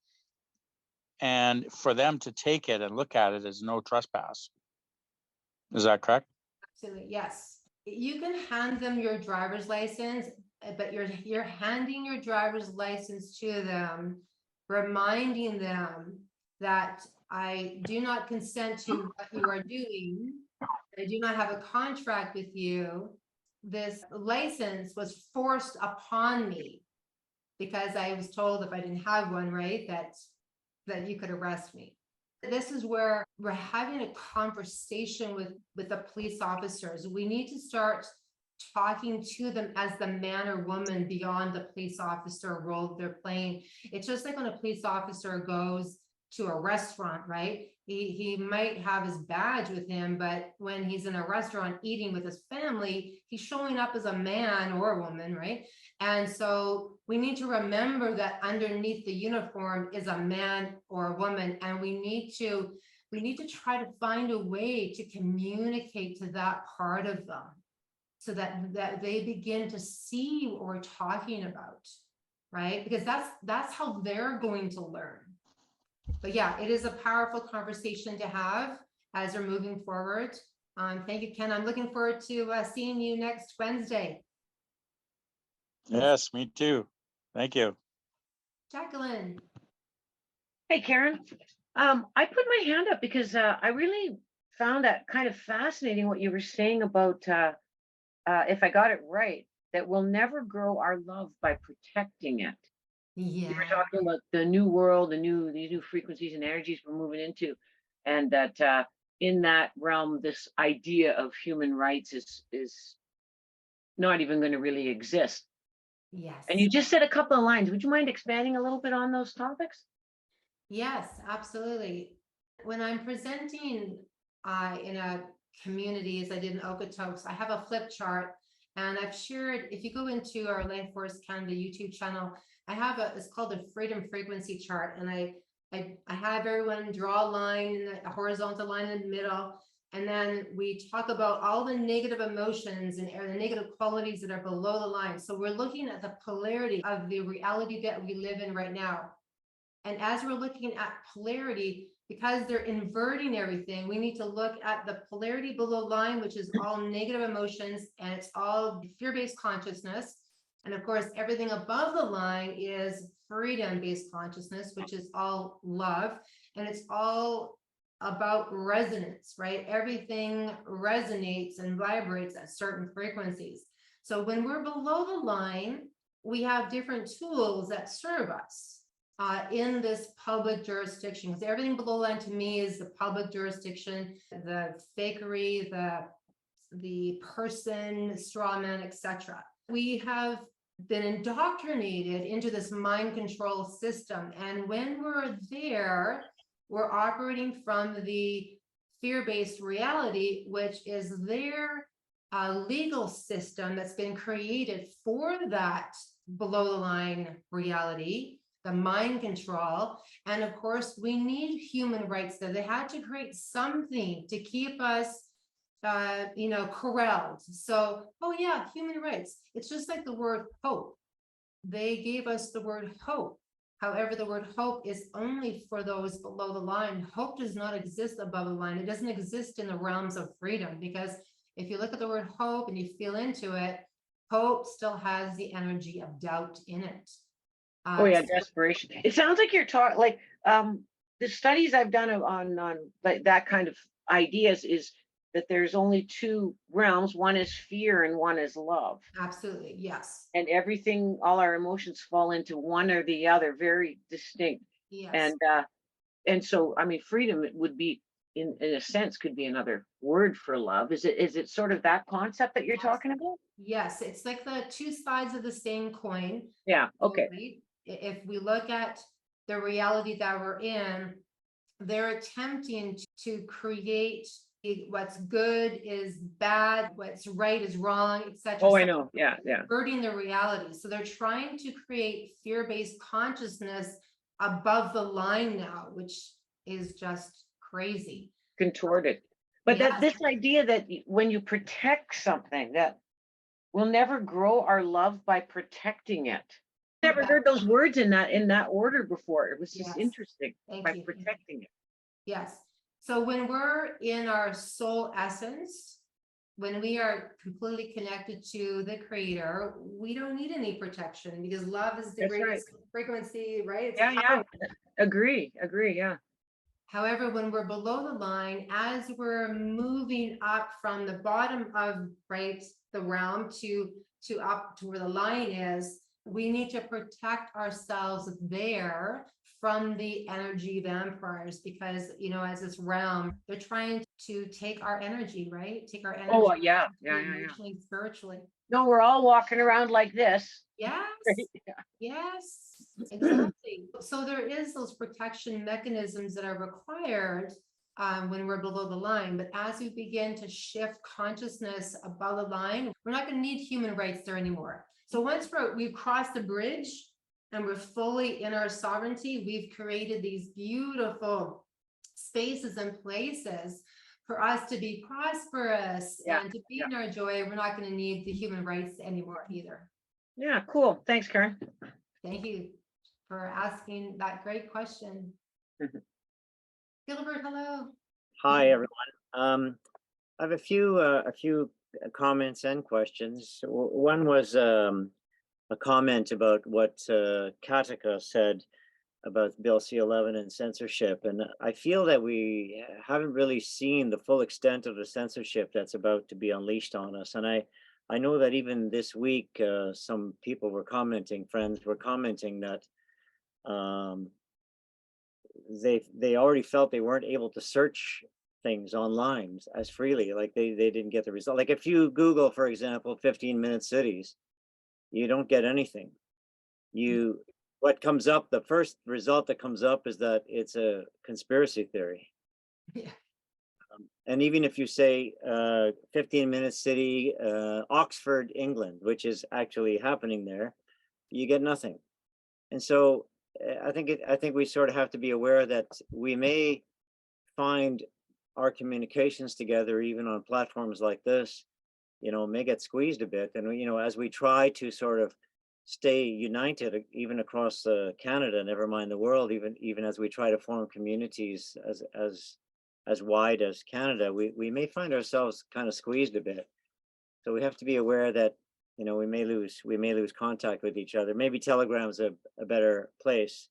E: and for them to take it and look at it is no trespass. Is that correct?
A: Absolutely, yes. You can hand them your driver's license, but you're handing your driver's license to them, reminding them that I do not consent to what you are doing. I do not have a contract with you. This license was forced upon me because I was told if I didn't have one, right, that you could arrest me. This is where we're having a conversation with the police officers. We need to start talking to them as the man or woman beyond the police officer role they're playing. It's just like when a police officer goes to a restaurant, right? He might have his badge with him, but when he's in a restaurant eating with his family, he's showing up as a man or a woman, right? And so we need to remember that underneath the uniform is a man or a woman, and we need to try to find a way to communicate to that part of them so that they begin to see what we're talking about, right? Because that's how they're going to learn. But yeah, it is a powerful conversation to have as we're moving forward. Thank you, Ken. I'm looking forward to seeing you next Wednesday.
E: Yes, me too. Thank you.
A: Jacqueline.
F: Hey, Karen. I put my hand up because I really found that kind of fascinating what you were saying about, if I got it right, that we'll never grow our love by protecting it.
A: Yeah.
F: You were talking about the new world, these new frequencies and energies we're moving into, and that in that realm, this idea of human rights is not even going to really exist.
A: Yes.
F: And you just said a couple of lines. Would you mind expanding a little bit on those topics?
A: Yes, absolutely. When I'm presenting in a community, as I did in Okotoks, I have a flip chart, and I've shared, if you go into our Life Force Canada YouTube channel, I have it's called a freedom frequency chart, and I have everyone draw a line, a horizontal line in the middle, and then we talk about all the negative emotions and the negative qualities that are below the line. So we're looking at the polarity of the reality that we live in right now. And as we're looking at polarity, because they're inverting everything, we need to look at the polarity below line, which is all negative emotions, and it's all fear-based consciousness. And of course, everything above the line is freedom-based consciousness, which is all love. And it's all about resonance, right? Everything resonates and vibrates at certain frequencies. So when we're below the line, we have different tools that serve us in this public jurisdiction, because everything below line to me is the public jurisdiction, the fakery, the person, straw man, etc. We have been indoctrinated into this mind control system, and when we're there, we're operating from the fear-based reality, which is their legal system that's been created for that below the line reality, the mind control. And of course, we need human rights there. They had to create something to keep us, corralled. So, oh yeah, human rights. It's just like the word hope. They gave us the word hope. However, the word hope is only for those below the line. Hope does not exist above the line. It doesn't exist in the realms of freedom, because if you look at the word hope and you feel into it, hope still has the energy of doubt in it.
F: Oh yeah, desperation. It sounds like you're talking like the studies I've done on like that kind of ideas is that there's only two realms. One is fear and one is love.
A: Absolutely, yes.
F: And everything, all our emotions fall into one or the other, very distinct.
A: Yes.
F: And so I mean, freedom would be in a sense could be another word for love. Is it sort of that concept that you're talking about?
A: Yes, it's like the two sides of the same coin.
F: Yeah. Okay.
A: Right? If we look at the reality that we're in, they're attempting to create What's good is bad, what's right is wrong, etc.
F: Oh, I know. Yeah, yeah.
A: Subverting the reality. So they're trying to create fear-based consciousness above the line now, which is just crazy.
F: Contorted. But
A: Yes.
F: that this idea that when you protect something, that we'll never grow our love by protecting it. Never heard those words in that order before. It was just
A: Yes.
F: interesting.
A: Thank
F: By
A: you.
F: protecting it.
A: Yes. So when we're in our soul essence, when we are completely connected to the creator, we don't need any protection because love is the
F: That's right.
A: greatest frequency, right? It's
F: Yeah,
A: power.
F: yeah. Agree, yeah.
A: However, when we're below the line, as we're moving up from the bottom of, right, the realm to up to where the line is, we need to protect ourselves there from the energy vampires because, you know, as this realm, they're trying to take our energy, right? Take our energy.
F: Oh, yeah.
A: Emotionally, spiritually.
F: No, we're all walking around like this.
A: Yes.
F: Yeah.
A: Yes, exactly. So there is those protection mechanisms that are required when we're below the line. But as we begin to shift consciousness above the line, we're not going to need human rights there anymore. So once we've crossed the bridge and we're fully in our sovereignty, we've created these beautiful spaces and places for us to be prosperous and to be in our joy. We're not going to need the human rights anymore either.
F: Yeah, cool. Thanks, Karen.
A: Thank you for asking that great question. Gilbert, hello.
G: Hi, everyone. I have a few comments and questions. One was a comment about what Katika said about Bill C-11 and censorship. And I feel that we haven't really seen the full extent of the censorship that's about to be unleashed on us. And I know that even this week, some people were commenting, friends were commenting that they already felt they weren't able to search things online as freely, like they didn't get the result. Like if you Google, for example, 15-minute cities, you don't get anything. What comes up, the first result that comes up is that it's a conspiracy theory.
A: Yeah.
G: And even if you say 15-minute city, Oxford, England, which is actually happening there, you get nothing. And so I think we sort of have to be aware that we may find our communications together, even on platforms like this, may get squeezed a bit. And, as we try to sort of stay united, even across Canada, never mind the world, even as we try to form communities as wide as Canada, we may find ourselves kind of squeezed a bit. So we have to be aware that, we may lose contact with each other. Maybe Telegram's a better place.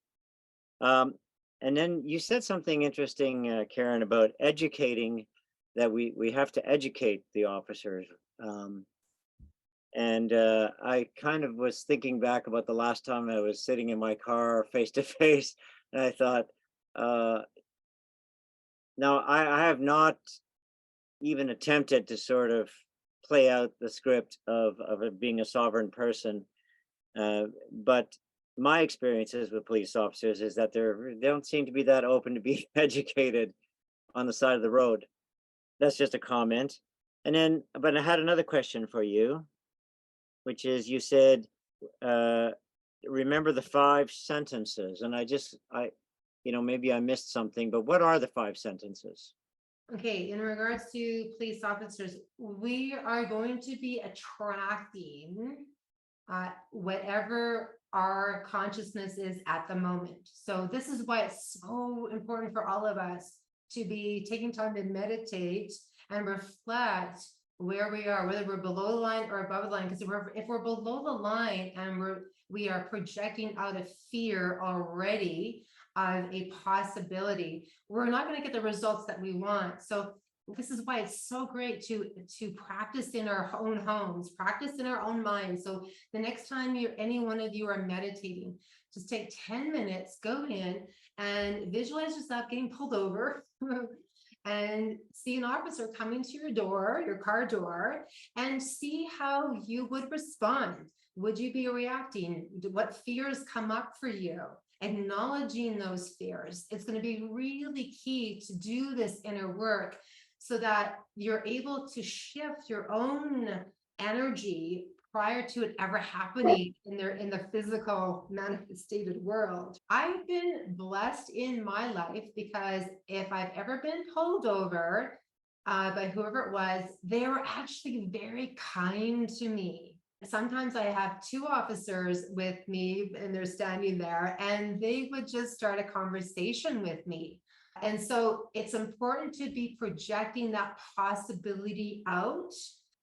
G: And then you said something interesting, Karen, about educating, that we have to educate the officers. And I kind of was thinking back about the last time I was sitting in my car face to face, and I thought, now I have not even attempted to sort of play out the script of it being a sovereign person, but my experiences with police officers is that they don't seem to be that open to be educated on the side of the road. That's just a comment. And then, but I had another question for you, which is, you said, remember the 5 sentences. And maybe I missed something, but what are the 5 sentences?
A: Okay, in regards to police officers, we are going to be attracting whatever our consciousness is at the moment. So this is why it's so important for all of us to be taking time to meditate and reflect where we are, whether we're below the line or above the line. Because if we're below the line and we are projecting out of fear already of a possibility, we're not going to get the results that we want. So this is why it's so great to practice in our own homes, practice in our own minds. So the next time any one of you are meditating, just take 10 minutes, go in and visualize yourself getting pulled over and see an officer coming to your door, your car door, and see how you would respond. Would you be reacting? What fears come up for you? Acknowledging those fears. It's going to be really key to do this inner work so that you're able to shift your own energy prior to it ever happening in the physical manifested world. I've been blessed in my life because if I've ever been pulled over by whoever it was, they were actually very kind to me. Sometimes I have two officers with me and they're standing there and they would just start a conversation with me. And so it's important to be projecting that possibility out.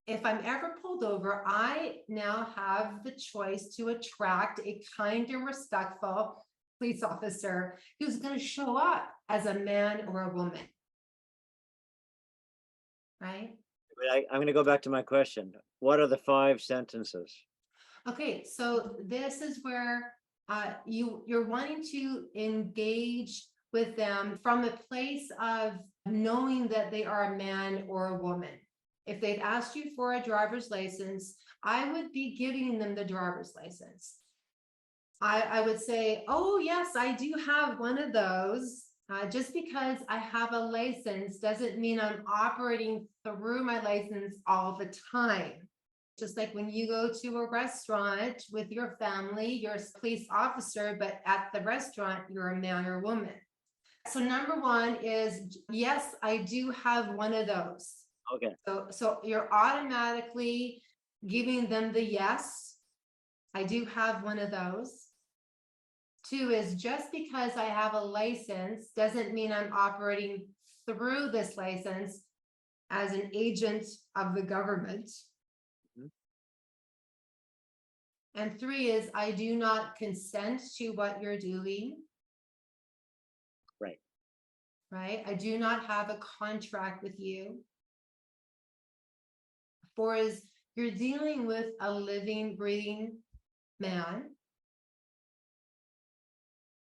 A: If I'm ever pulled over, I now have the choice to attract a kind and respectful police officer who's going to show up as a man or a woman. Right?
G: But I'm going to go back to my question. What are the 5 sentences?
A: Okay, so this is where you're wanting to engage with them from a place of knowing that they are a man or a woman. If they've asked you for a driver's license, I would be giving them the driver's license. I would say, oh yes, I do have one of those. Just because I have a license doesn't mean I'm operating through my license all the time. Just like when you go to a restaurant with your family, you're a police officer, but at the restaurant, you're a man or woman. So number 1 is, yes, I do have one of those.
G: Okay.
A: So you're automatically giving them the yes, I do have one of those. 2 is, just because I have a license doesn't mean I'm operating through this license as an agent of the government.
G: Mhm.
A: And 3 is, I do not consent to what you're doing.
G: Right.
A: Right? I do not have a contract with you. 4 is, you're dealing with a living, breathing man.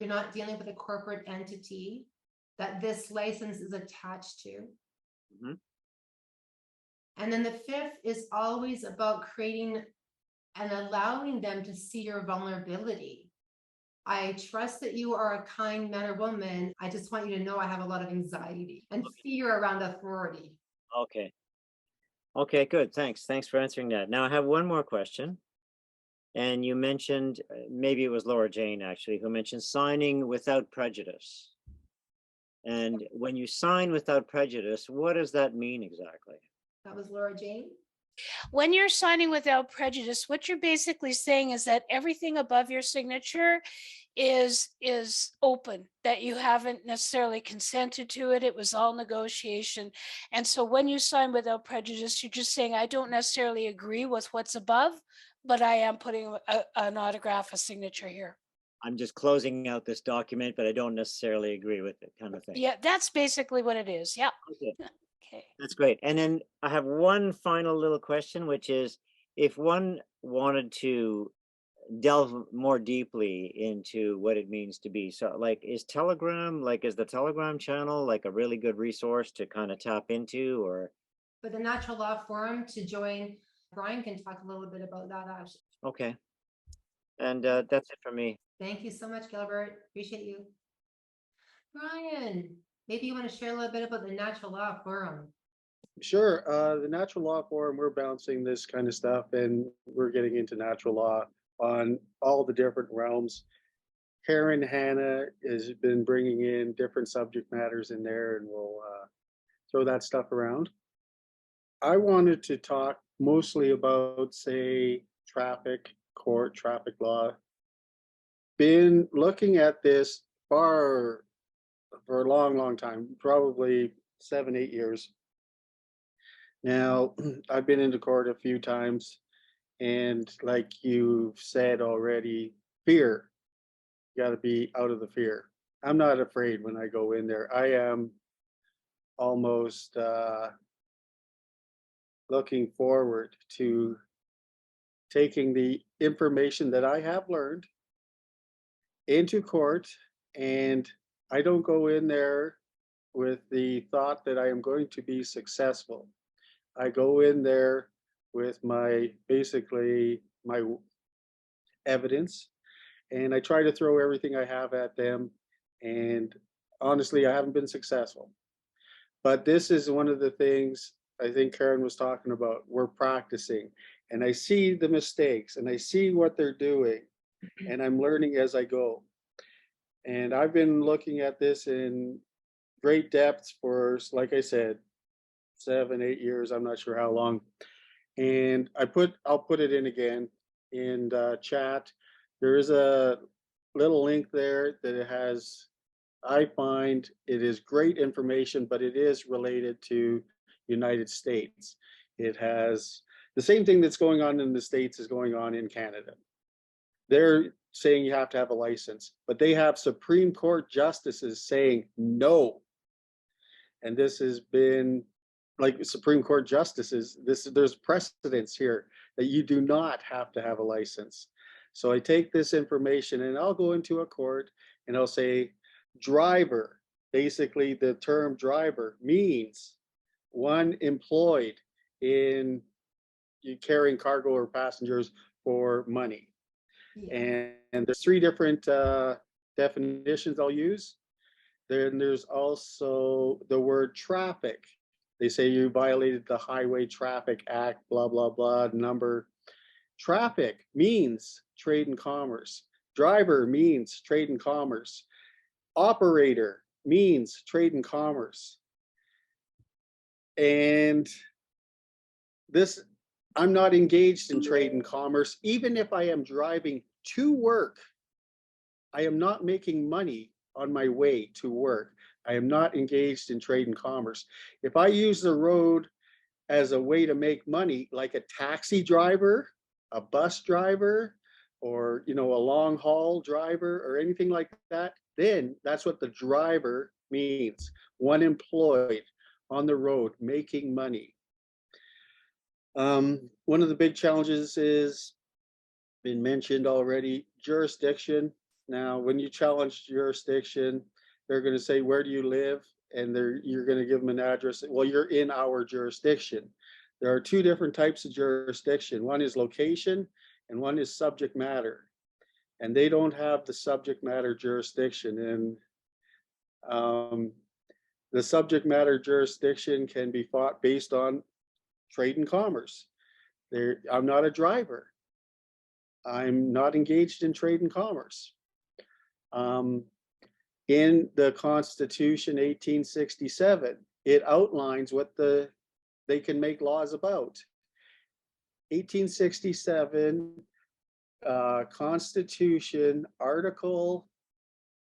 A: You're not dealing with a corporate entity that this license is attached to.
G: Mhm.
A: And then the 5th is always about creating and allowing them to see your vulnerability. I trust that you are a kind man or woman. I just want you to know I have a lot of anxiety and fear around authority.
G: Okay. Okay, good. Thanks. Thanks for answering that. Now I have one more question. And you mentioned, maybe it was Laura Jane actually, who mentioned signing without prejudice. And when you sign without prejudice, what does that mean exactly?
A: That was Laura Jane.
B: When you're signing without prejudice, what you're basically saying is that everything above your signature is open, that you haven't necessarily consented to it. It was all negotiation. And so when you sign without prejudice, you're just saying, I don't necessarily agree with what's above, but I am putting an autograph, a signature here.
G: I'm just closing out this document, but I don't necessarily agree with it, kind of thing.
B: Yeah, that's basically what it is. Yeah.
G: Okay.
B: Okay.
G: That's great. And then I have one final little question, which is, if one wanted to delve more deeply into what it means to be, so like, is the Telegram channel like a really good resource to kind of tap into? Or
A: For the Natural Law Forum to join, Brian can talk a little bit about that actually.
G: okay. And that's it for me.
A: Thank you so much, Gilbert. Appreciate you. Brian, maybe you want to share a little bit about the Natural Law Forum.
H: Sure. The Natural Law Forum, we're bouncing this kind of stuff and we're getting into natural law on all the different realms. Karen Hannah has been bringing in different subject matters in there, and we'll throw that stuff around. I wanted to talk mostly about, say, traffic law. Been looking at this for a long, long time, probably 7, 8 years. Now, I've been into court a few times, and like you've said already, fear. You got to be out of the fear. I'm not afraid when I go in there. I am almost looking forward to taking the information that I have learned into court, and I don't go in there with the thought that I am going to be successful. I go in there with basically my evidence, and I try to throw everything I have at them. And honestly, I haven't been successful. But this is one of the things I think Karen was talking about. We're practicing, and I see the mistakes and I see what they're doing, and I'm learning as I go. And I've been looking at this in great depth for, like I said, 7, 8 years. I'm not sure how long. And I'll put it in again in chat. There is a little link there that it has, I find it is great information, but it is related to United States. It has the same thing that's going on in the States is going on in Canada. They're saying you have to have a license, but they have Supreme Court justices saying no. And this has been like Supreme Court justices, there's precedence here that you do not have to have a license. So I take this information and I'll go into a court and I'll say driver. Basically, the term driver means one employed in carrying cargo or passengers for money.
A: Yeah.
H: And there's 3 different definitions I'll use. Then there's also the word traffic. They say you violated the Highway Traffic Act, blah, blah, blah, number. Traffic means trade and commerce. Driver means trade and commerce. Operator means trade and commerce. And this, I'm not engaged in trade and commerce. Even if I am driving to work, I am not making money on my way to work. I am not engaged in trade and commerce. If I use the road as a way to make money, like a taxi driver, a bus driver, or a long haul driver or anything like that, then that's what the driver means. One employed on the road making money. One of the big challenges is been mentioned already, jurisdiction. Now, when you challenge jurisdiction, they're going to say, where do you live? And you're going to give them an address. Well, you're in our jurisdiction. There are 2 different types of jurisdiction. One is location and one is subject matter. And they don't have the subject matter jurisdiction. And the subject matter jurisdiction can be fought based on trade and commerce. I'm not a driver. I'm not engaged in trade and commerce. In the Constitution 1867, it outlines what they can make laws about. 1867 Constitution Article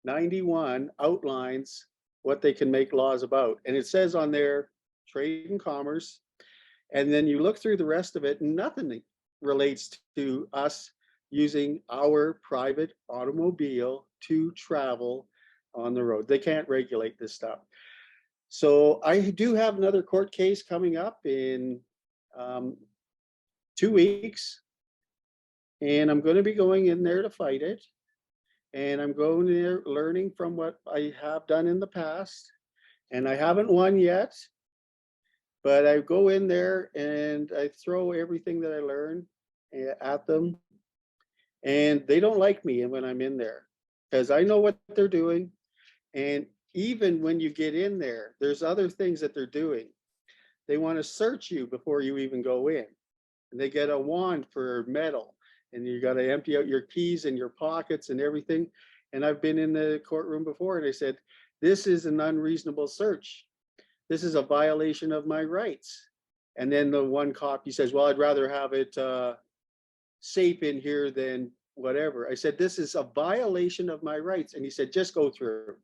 H: 91 outlines what they can make laws about. And it says on there, trade and commerce. And then you look through the rest of it, and nothing relates to us using our private automobile to travel on the road. They can't regulate this stuff. So I do have another court case coming up in 2 weeks. And I'm going to be going in there to fight it. And I'm going there learning from what I have done in the past. And I haven't won yet. But I go in there and I throw everything that I learn at them. And they don't like me when I'm in there because I know what they're doing. And even when you get in there, there's other things that they're doing. They want to search you before you even go in. And they get a wand for metal. And you got to empty out your keys and your pockets and everything. And I've been in the courtroom before and I said, this is an unreasonable search. This is a violation of my rights. And then the one cop, he says, well, I'd rather have it safe in here than whatever. I said, this is a violation of my rights. And he said, just go through.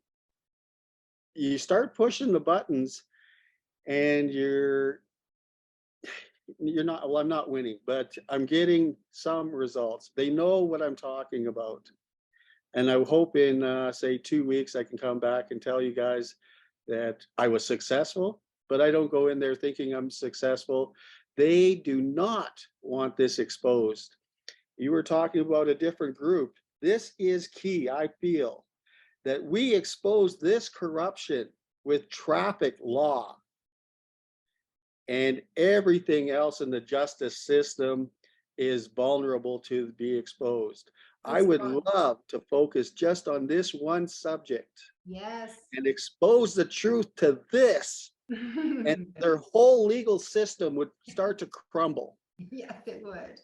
H: You start pushing the buttons and you're not, well, I'm not winning, but I'm getting some results. They know what I'm talking about. And I hope in say 2 weeks, I can come back and tell you guys that I was successful, but I don't go in there thinking I'm successful. They do not want this exposed. You were talking about a different group. This is key, I feel, that we expose this corruption with traffic law and everything else in the justice system is vulnerable to be exposed. I would love to focus just on this one subject.
A: Yes.
H: And expose the truth to this and their whole legal system would start to crumble.
A: Yes, it would.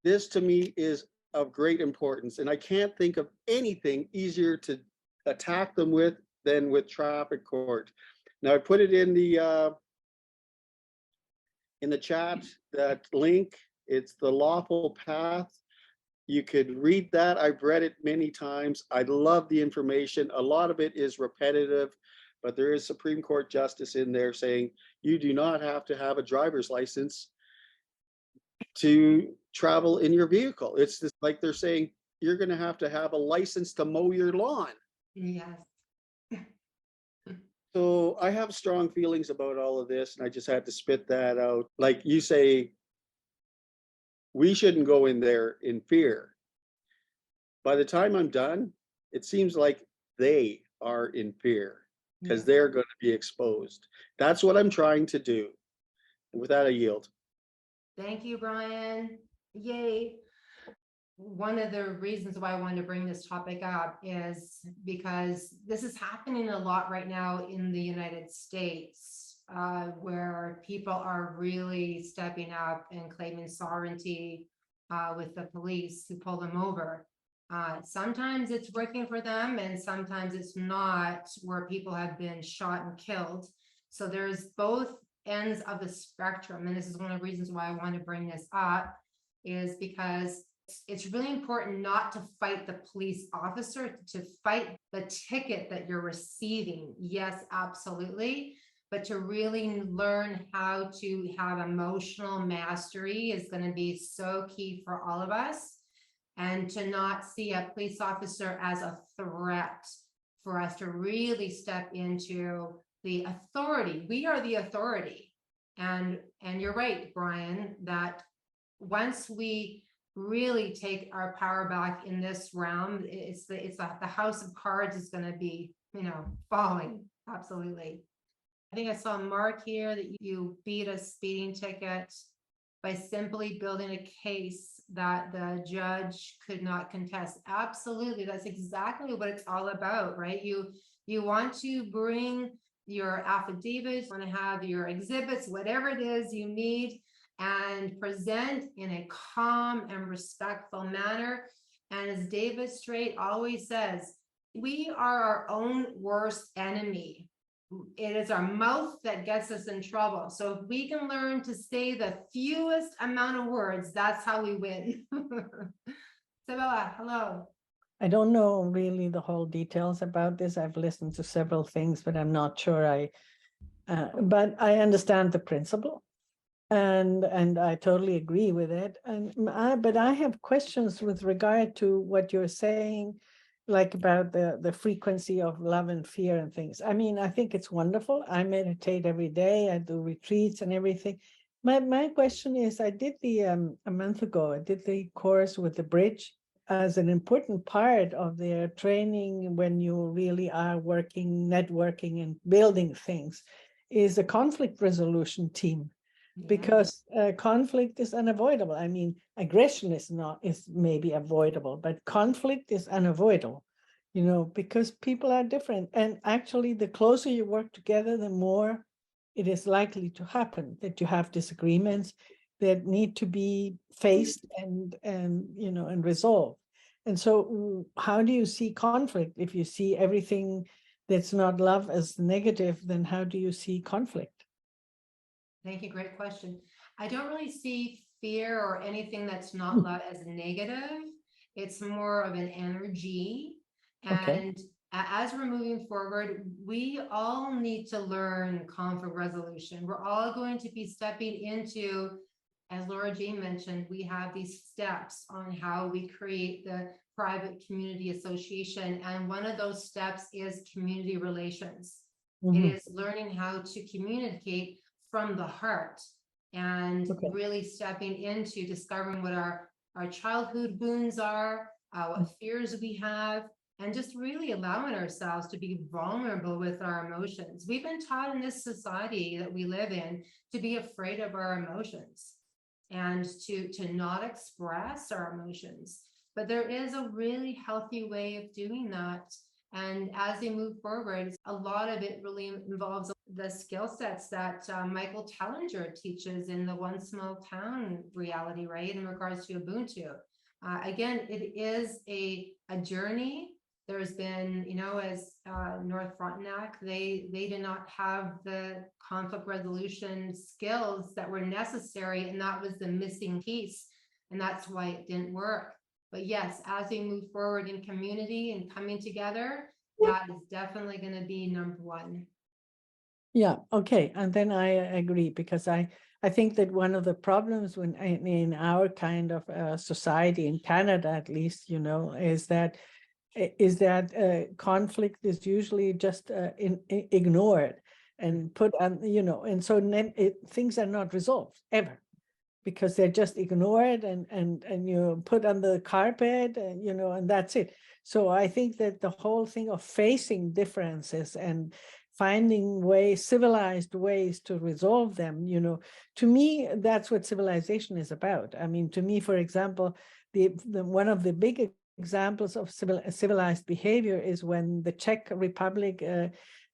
H: This to me is of great importance, and I can't think of anything easier to attack them with than with traffic court. Now I put it in the chat, that link. It's the lawful path. You could read that. I've read it many times. I love the information. A lot of it is repetitive, but there is Supreme Court justice in there saying you do not have to have a driver's license to travel in your vehicle. It's just like they're saying you're going to have a license to mow your lawn.
A: Yes.
H: So I have strong feelings about all of this, and I just had to spit that out. Like you say, we shouldn't go in there in fear. By the time I'm done, it seems like they are in fear because
A: Yeah.
H: they're going to be exposed. That's what I'm trying to do. And with that, I yield.
A: Thank you, Brian. Yay. One of the reasons why I wanted to bring this topic up is because this is happening a lot right now in the United States, where people are really stepping up and claiming sovereignty with the police who pull them over. Sometimes it's working for them and sometimes it's not, where people have been shot and killed. So there's both ends of the spectrum. And this is one of the reasons why I want to bring this up, is because it's really important not to fight the police officer, to fight the ticket that you're receiving. Yes, absolutely. But to really learn how to have emotional mastery is going to be so key for all of us. And to not see a police officer as a threat, for us to really step into the authority. We are the authority. And you're right, Brian, that once we really take our power back in this realm, the house of cards is going to be, falling. Absolutely. I think I saw Mark here that you beat a speeding ticket by simply building a case that the judge could not contest. Absolutely. That's exactly what it's all about, right? You want to bring your affidavits, want to have your exhibits, whatever it is you need, and present in a calm and respectful manner. And as David Strait always says, we are our own worst enemy. It is our mouth that gets us in trouble. So if we can learn to say the fewest amount of words, that's how we win. Sabella, hello.
I: I don't know really the whole details about this. I've listened to several things, but I'm not sure but I understand the principle. And I totally agree with it. But I have questions with regard to what you're saying, like about the frequency of love and fear and things. I mean, I think it's wonderful. I meditate every day. I do retreats and everything. My question is, I did a month ago, I did the course with the bridge as an important part of their training when you really are working, networking and building things, is a conflict resolution team. Because conflict is unavoidable. I mean, aggression is maybe avoidable, but conflict is unavoidable, because people are different. And actually, the closer you work together, the more it is likely to happen that you have disagreements that need to be faced and resolved. And so how do you see conflict? If you see everything that's not love as negative, then how do you see conflict?
A: Thank you. Great question. I don't really see fear or anything that's not love as negative. It's more of an energy.
I: Okay.
A: And as we're moving forward, we all need to learn conflict resolution. We're all going to be stepping into, as Laura Jean mentioned, we have these steps on how we create the private community association. And one of those steps is community relations.
I: Mhm.
A: It is learning how to communicate from the heart, and really stepping into discovering what our childhood wounds are, what fears we have, and just really allowing ourselves to be vulnerable with our emotions. We've been taught in this society that we live in to be afraid of our emotions and to not express our emotions. But there is a really healthy way of doing that. And as we move forward, a lot of it really involves the skill sets that Michael Tellinger teaches in the One Small Town reality, right? In regards to Ubuntu. Again, it is a journey. There's been, you know, as North Frontenac, they did not have the conflict resolution skills that were necessary, and that was the missing piece, and that's why it didn't work. But yes, as we move forward in community and coming together, that is definitely going to be number one.
I: Yeah, okay, and then I agree, because I think that one of the problems when in our kind of society, in Canada at least, you know, is that conflict is usually just ignored and put on, you know, and so then things are not resolved ever, because they're just ignored and you put on the carpet, you know, and that's it. So I think that the whole thing of facing differences and finding ways, civilized ways to resolve them, you know, to me, that's what civilization is about. I mean, to me, for example, the one of the big examples of civilized behavior is when the Czech Republic,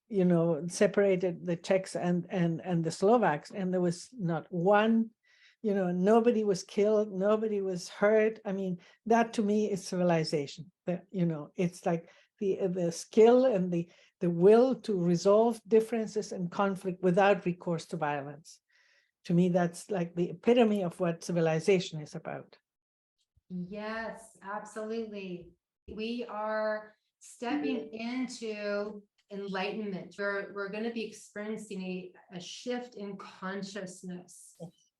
I: you know, separated the Czechs and the Slovaks, and there was not one, you know, nobody was killed, nobody was hurt. I mean, that to me is civilization. That, you know, it's like the skill and the will to resolve differences and conflict without recourse to violence. To me, that's like the epitome of what civilization is about.
A: Yes, absolutely. We are stepping into enlightenment. We're going to be experiencing a shift in consciousness.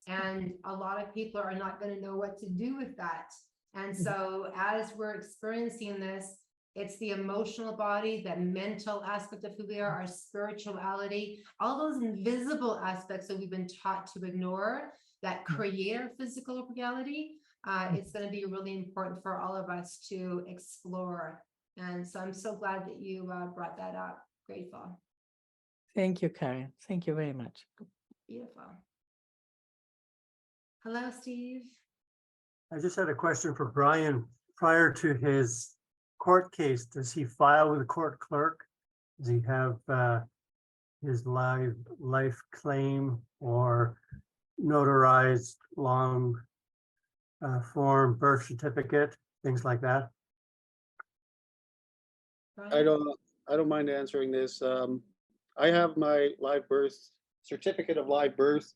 A: And a lot of people are not going to know what to do with that. And so as we're experiencing this, it's the emotional body, the mental aspect of who we are, our spirituality, all those invisible aspects that we've been taught to ignore that create our physical reality. It's going to be really important for all of us to explore. And so I'm so glad that you brought that up. Grateful.
I: Thank you, Karen. Thank you very much.
A: Beautiful. Hello, Steve.
J: I just had a question for Brian. Prior to his court case, does he file with the court clerk? Does he have his life claim or notarized long form birth certificate, things like that?
H: I don't mind answering this. I have my live birth certificate of live birth,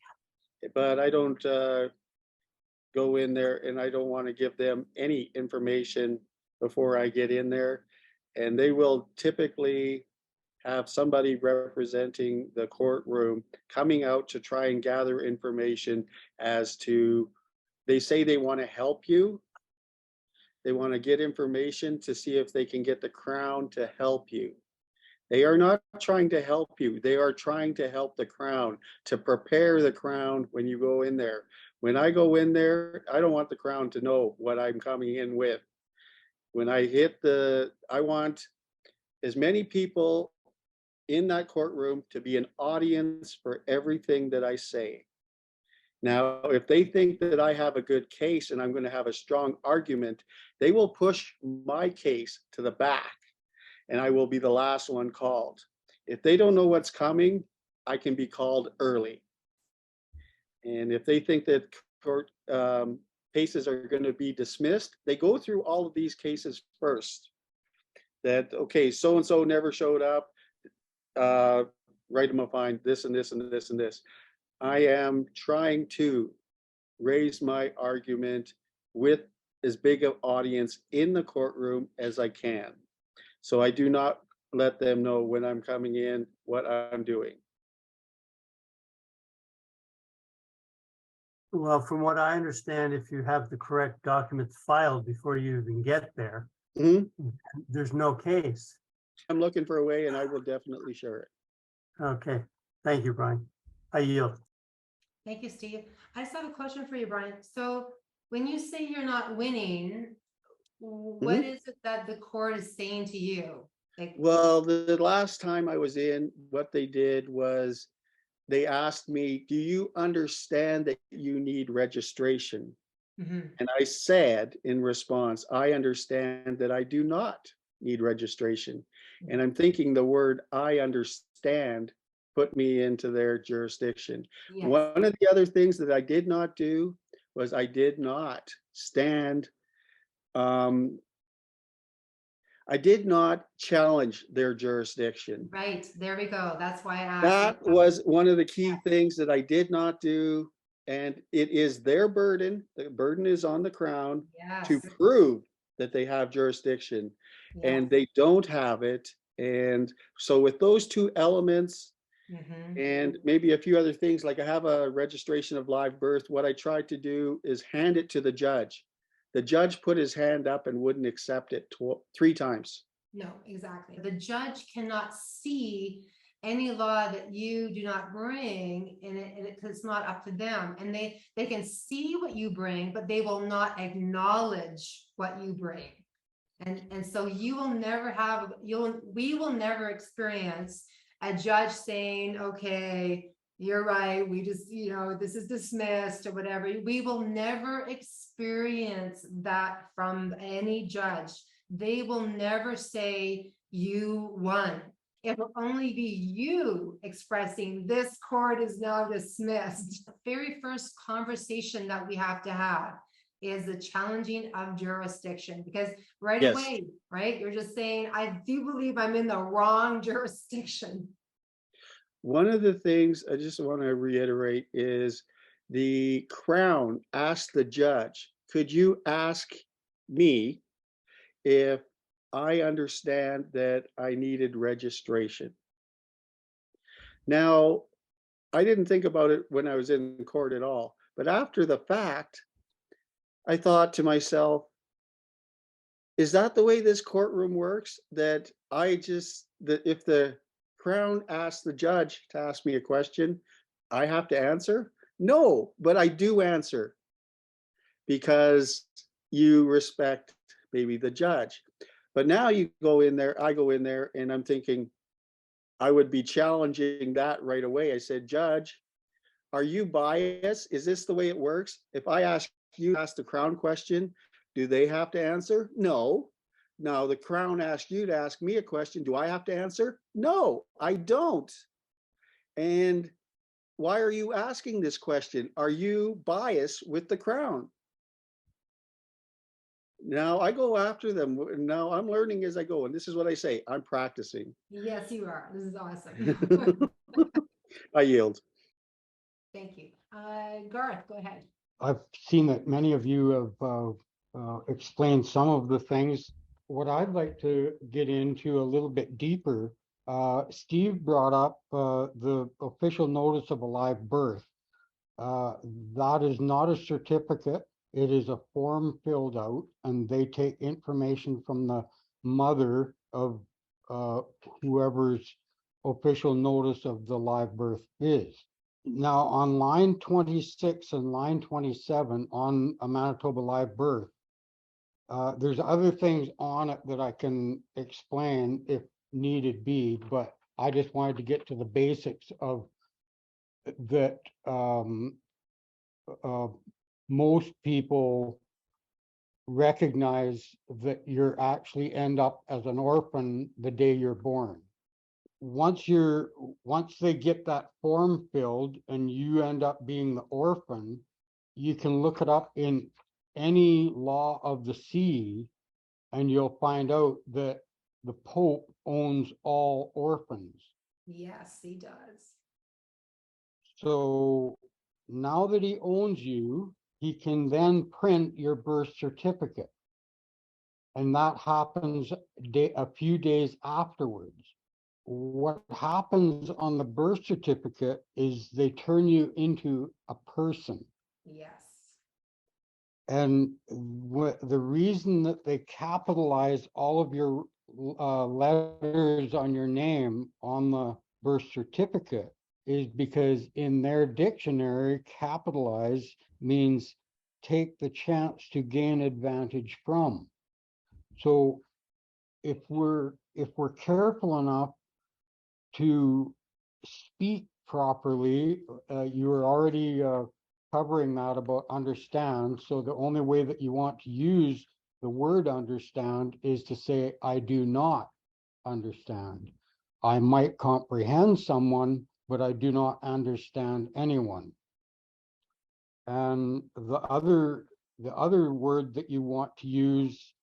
H: but I don't go in there, and I don't want to give them any information before I get in there. And they will typically have somebody representing the courtroom coming out to try and gather information as to, they say they want to help you. They want to get information to see if they can get the Crown to help you. They are not trying to help you. They are trying to help the Crown, to prepare the Crown when you go in there. When I go in there, I don't want the Crown to know what I'm coming in with. When I hit I want as many people in that courtroom to be an audience for everything that I say. Now, if they think that I have a good case and I'm going to have a strong argument, they will push my case to the back, and I will be the last one called. If they don't know what's coming, I can be called early. And if they think that court cases are going to be dismissed, they go through all of these cases first. That, okay, so-and-so never showed up, write them a fine, this and this and this and this. I am trying to raise my argument with as big an audience in the courtroom as I can. So I do not let them know when I'm coming in, what I'm doing.
J: Well, from what I understand, if you have the correct documents filed before you even get there, there's no case.
H: I'm looking for a way, and I will definitely share it.
J: Okay, thank you, Brian. I yield.
A: Thank you, Steve. I just have a question for you, Brian. So when you say you're not winning, what is it that the court is saying to you? Like,
H: well, the last time I was in, what they did was they asked me, do you understand that you need registration? And I said in response, I understand that I do not need registration. And I'm thinking the word I understand put me into their jurisdiction.
A: Yes,
H: One of the other things that I did not do was I did not stand, I did not challenge their jurisdiction.
A: right, there we go. That's why I asked.
H: That was one of the key things that I did not do. And it is their burden. The burden is on the Crown to
A: Yes,
H: prove that they have jurisdiction, and
A: yes.
H: they don't have it. And so with those two elements
A: Mhm.
H: and maybe a few other things, like I have a registration of live birth, what I tried to do is hand it to the judge. The judge put his hand up and wouldn't accept it 3 times.
A: No, exactly. The judge cannot see any law that you do not bring, and it's not up to them. And they can see what you bring, but they will not acknowledge what you bring. And so you will never have, we will never experience a judge saying, okay, you're right, we just, this is dismissed or whatever. We will never experience that from any judge. They will never say you won. It will only be you expressing this court is now dismissed. The very first conversation that we have to have is the challenging of jurisdiction, because right
H: Yes.
A: away, right, you're just saying, I do believe I'm in the wrong jurisdiction.
H: One of the things I just want to reiterate is the Crown asked the judge, could you ask me if I understand that I needed registration? Now, I didn't think about it when I was in court at all, but after the fact, I thought to myself, is that the way this courtroom works? That if the Crown asks the judge to ask me a question, I have to answer? No, but I do answer because you respect maybe the judge. But now you go in there, I go in there, and I'm thinking I would be challenging that right away. I said, Judge, are you biased? Is this the way it works? If I ask you to ask the Crown question, do they have to answer? No. Now the Crown asked you to ask me a question. Do I have to answer? No, I don't. And why are you asking this question? Are you biased with the Crown? Now I go after them. Now I'm learning as I go. And this is what I say, I'm practicing.
A: Yes, you are. This is awesome.
H: I yield.
A: Thank you. Garth, go ahead.
K: I've seen that many of you have explained some of the things. What I'd like to get into a little bit deeper, Steve brought up the official notice of a live birth. That is not a certificate. It is a form filled out, and they take information from the mother of whoever's official notice of the live birth is. Now, on line 26 and line 27 on a Manitoba live birth, there's other things on it that I can explain if needed be, but I just wanted to get to the basics of that. Most people recognize that you're actually end up as an orphan the day you're born. Once they get that form filled and you end up being the orphan, you can look it up in any law of the see, and you'll find out that the Pope owns all orphans.
A: Yes, he does.
K: So now that he owns you, he can then print your birth certificate. And that happens a few days afterwards. What happens on the birth certificate is they turn you into a person.
A: Yes.
K: And the reason that they capitalize all of your letters on your name on the birth certificate is because in their dictionary, capitalize means take the chance to gain advantage from. So if we're careful enough to speak properly, you were already covering that about understand. So the only way that you want to use the word understand is to say, I do not understand. I might comprehend someone, but I do not understand anyone. And the other word that you want to use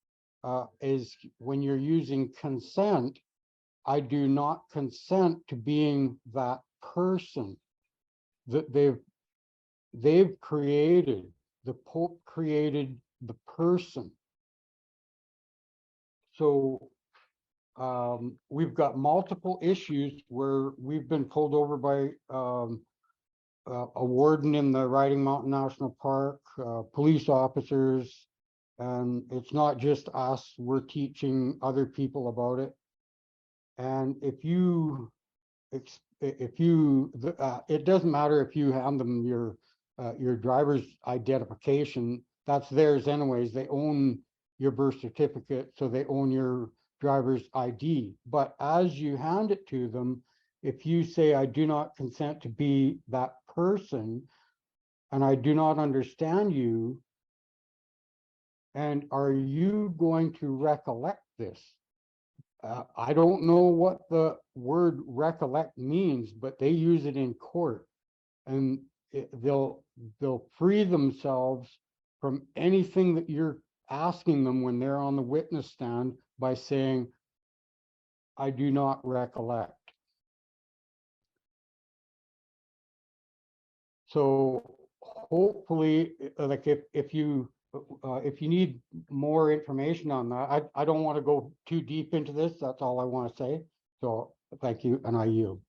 K: is when you're using consent, I do not consent to being that person that they've created. The Pope created the person. So we've got multiple issues where we've been pulled over by a warden in the Riding Mountain National Park, police officers, and it's not just us, we're teaching other people about it. And it doesn't matter if you hand them your driver's identification, that's theirs anyways. They own your birth certificate, so they own your driver's ID. But as you hand it to them, if you say, I do not consent to be that person, and I do not understand you, and are you going to recollect this? I don't know what the word recollect means, but they use it in court, and they'll free themselves from anything that you're asking them when they're on the witness stand by saying, I do not recollect. So hopefully, like if you need more information on that, I don't want to go too deep into this. That's all I want to say. So thank you, and I yield.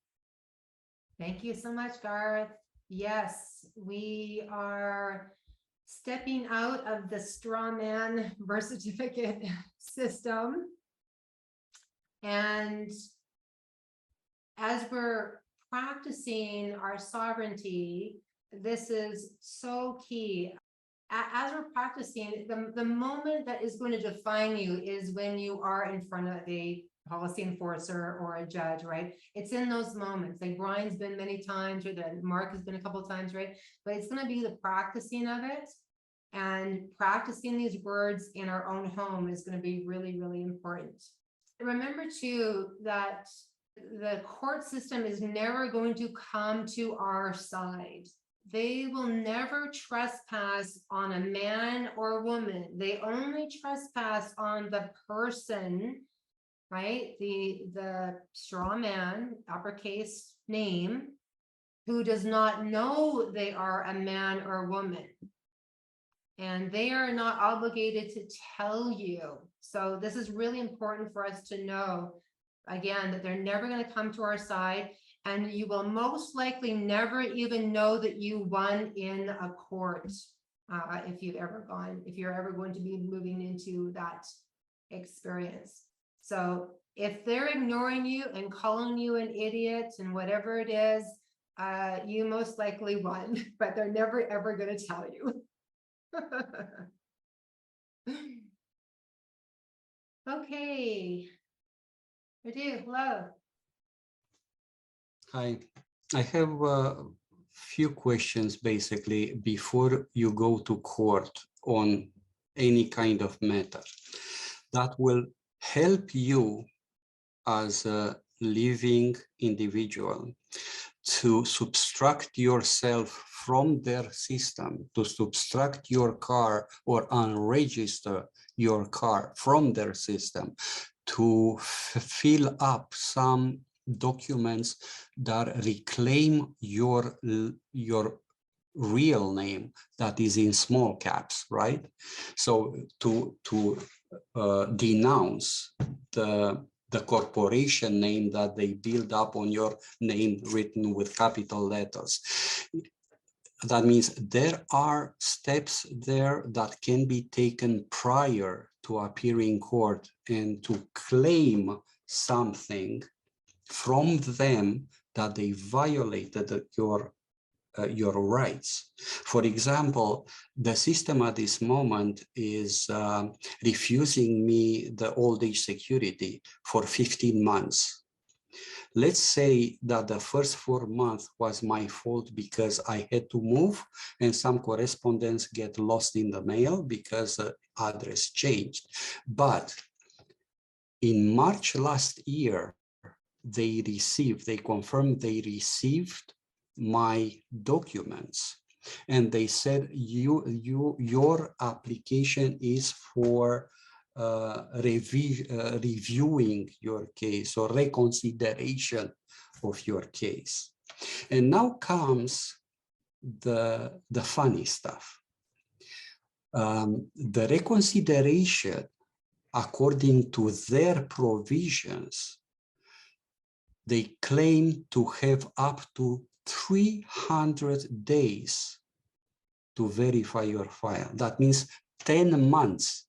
A: Thank you so much, Garth. Yes, we are stepping out of the straw man birth certificate system. And as we're practicing our sovereignty, this is so key. As we're practicing, the moment that is going to define you is when you are in front of a policy enforcer or a judge, right? It's in those moments. Like Brian's been many times, or then Mark has been a couple of times, right? But it's going to be the practicing of it, and practicing these words in our own home is going to be really, really important. Remember too that the court system is never going to come to our side. They will never trespass on a man or woman. They only trespass on the person, right? The straw man, uppercase name, who does not know they are a man or woman. And they are not obligated to tell you. So this is really important for us to know, again, that they're never going to come to our side. And you will most likely never even know that you won in a court if you're ever going to be moving into that experience. So if they're ignoring you and calling you an idiot and whatever it is, you most likely won, but they're never ever going to tell you. Okay. Hello.
L: Hi, I have a few questions basically before you go to court on any kind of matter that will help you as a living individual to subtract yourself from their system, to subtract your car or unregister your car from their system, to fill up some documents that reclaim your real name that is in small caps, right? So to denounce the corporation name that they build up on your name written with capital letters. That means there are steps there that can be taken prior to appearing in court and to claim something from them that they violated your rights. For example, the system at this moment is refusing me the old age security for 15 months. Let's say that the first 4 months was my fault because I had to move and some correspondence get lost in the mail because the address changed. But in March last year, they confirmed they received my documents. And they said, your application is for reviewing your case or reconsideration of your case. And now comes the funny stuff. The reconsideration, according to their provisions, they claim to have up to 300 days to verify your file. That means 10 months.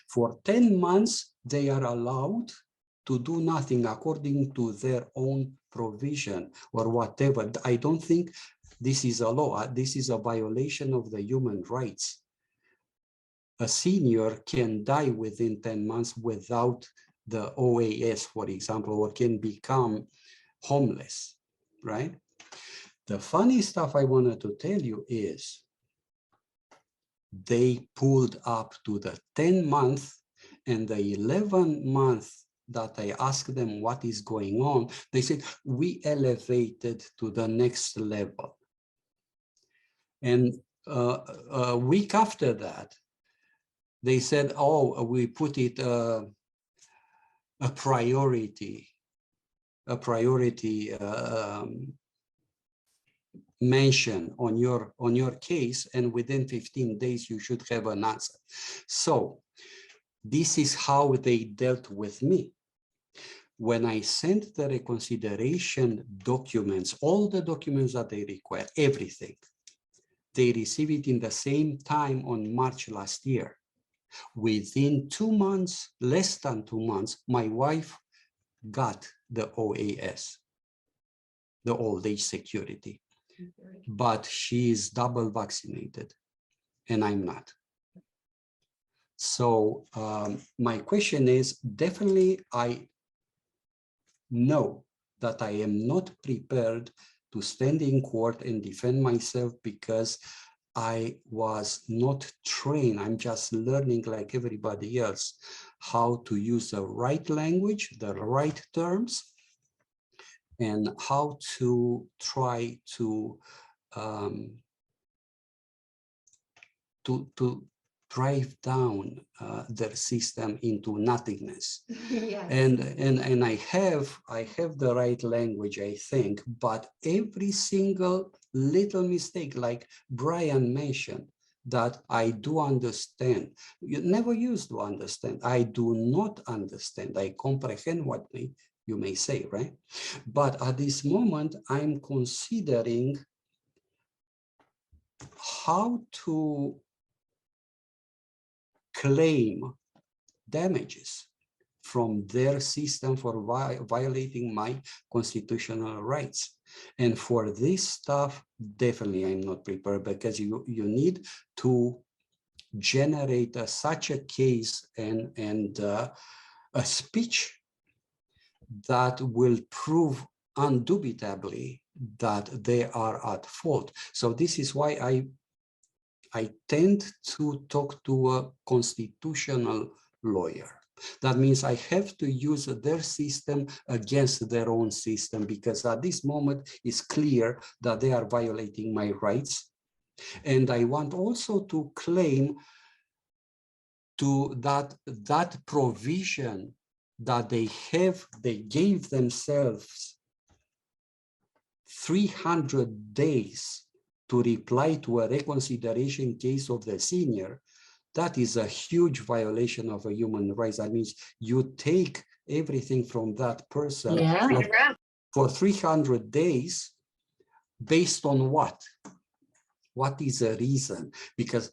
L: For 10 months, they are allowed to do nothing according to their own provision or whatever. I don't think this is a law. This is a violation of the human rights. A senior can die within 10 months without the OAS, for example, or can become homeless, right? The funny stuff I wanted to tell you is they pulled up to the 10-month and the 11-month that I asked them what is going on, they said, we elevated to the next level. And a week after that, they said, oh, we put it a priority mention on your case, and within 15 days you should have an answer. So this is how they dealt with me. When I sent the reconsideration documents, all the documents that they require, everything, they received it in the same time on March last year. Within 2 months, less than 2 months, my wife got the OAS, the old age security, but she is double vaccinated and I'm not. So my question is, definitely I know that I am not prepared to stand in court and defend myself because I was not trained. I'm just learning like everybody else how to use the right language, the right terms, and how to try to drive down their system into nothingness.
A: Yes.
L: And I have the right language, I think, but every single little mistake, like Brian mentioned, that I do understand. You never used to understand. I do not understand. I comprehend what you may say, right? But at this moment, I'm considering how to claim damages from their system for violating my constitutional rights. And for this stuff, definitely I'm not prepared, because you need to generate such a case and a speech that will prove undubitably that they are at fault. So this is why I tend to talk to a constitutional lawyer. That means I have to use their system against their own system, because at this moment it's clear that they are violating my rights. And I want also to claim to that provision that they gave themselves 300 days to reply to a reconsideration case of the senior. That is a huge violation of a human rights. That means you take everything from that person for 300 days based on what? What is the reason? Because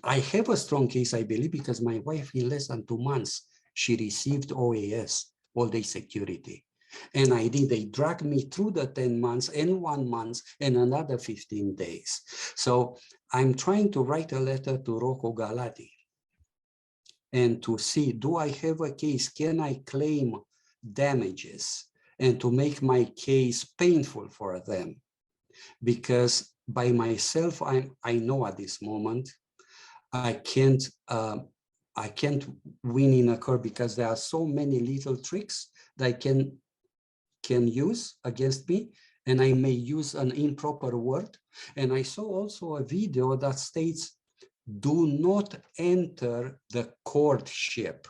L: I have a strong case, I believe, because my wife in less than 2 months, she received OAS, old age security. And they dragged me through the 10 months and 1 month and another 15 days. So I'm trying to write a letter to Rocco Galati and to see, do I have a case? Can I claim damages? And to make my case painful for them. Because by myself, I know at this moment, I can't win in a court, because there are so many little tricks that I can can use against me, and I may use an improper word. And I saw also a video that states, do not enter the courtship.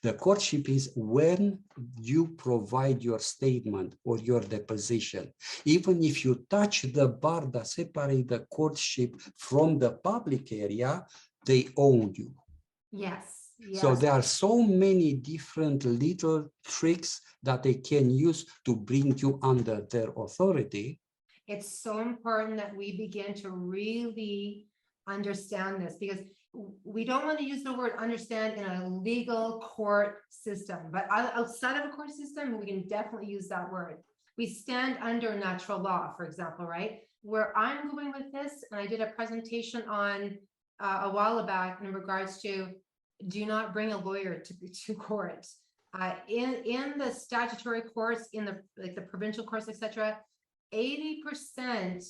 L: The courtship is when you provide your statement or your deposition. Even if you touch the bar that separates the courtship from the public area, they own you.
A: Yes,
L: So
A: yes.
L: there are so many different little tricks that they can use to bring you under their authority.
A: It's so important that we begin to really understand this, because we don't want to use the word understand in a legal court system, but outside of a court system, we can definitely use that word. We stand under natural law, for example, right? Where I'm going with this, and I did a presentation on a while back in regards to do not bring a lawyer to court. In the statutory courts, in the provincial courts, etc., 80%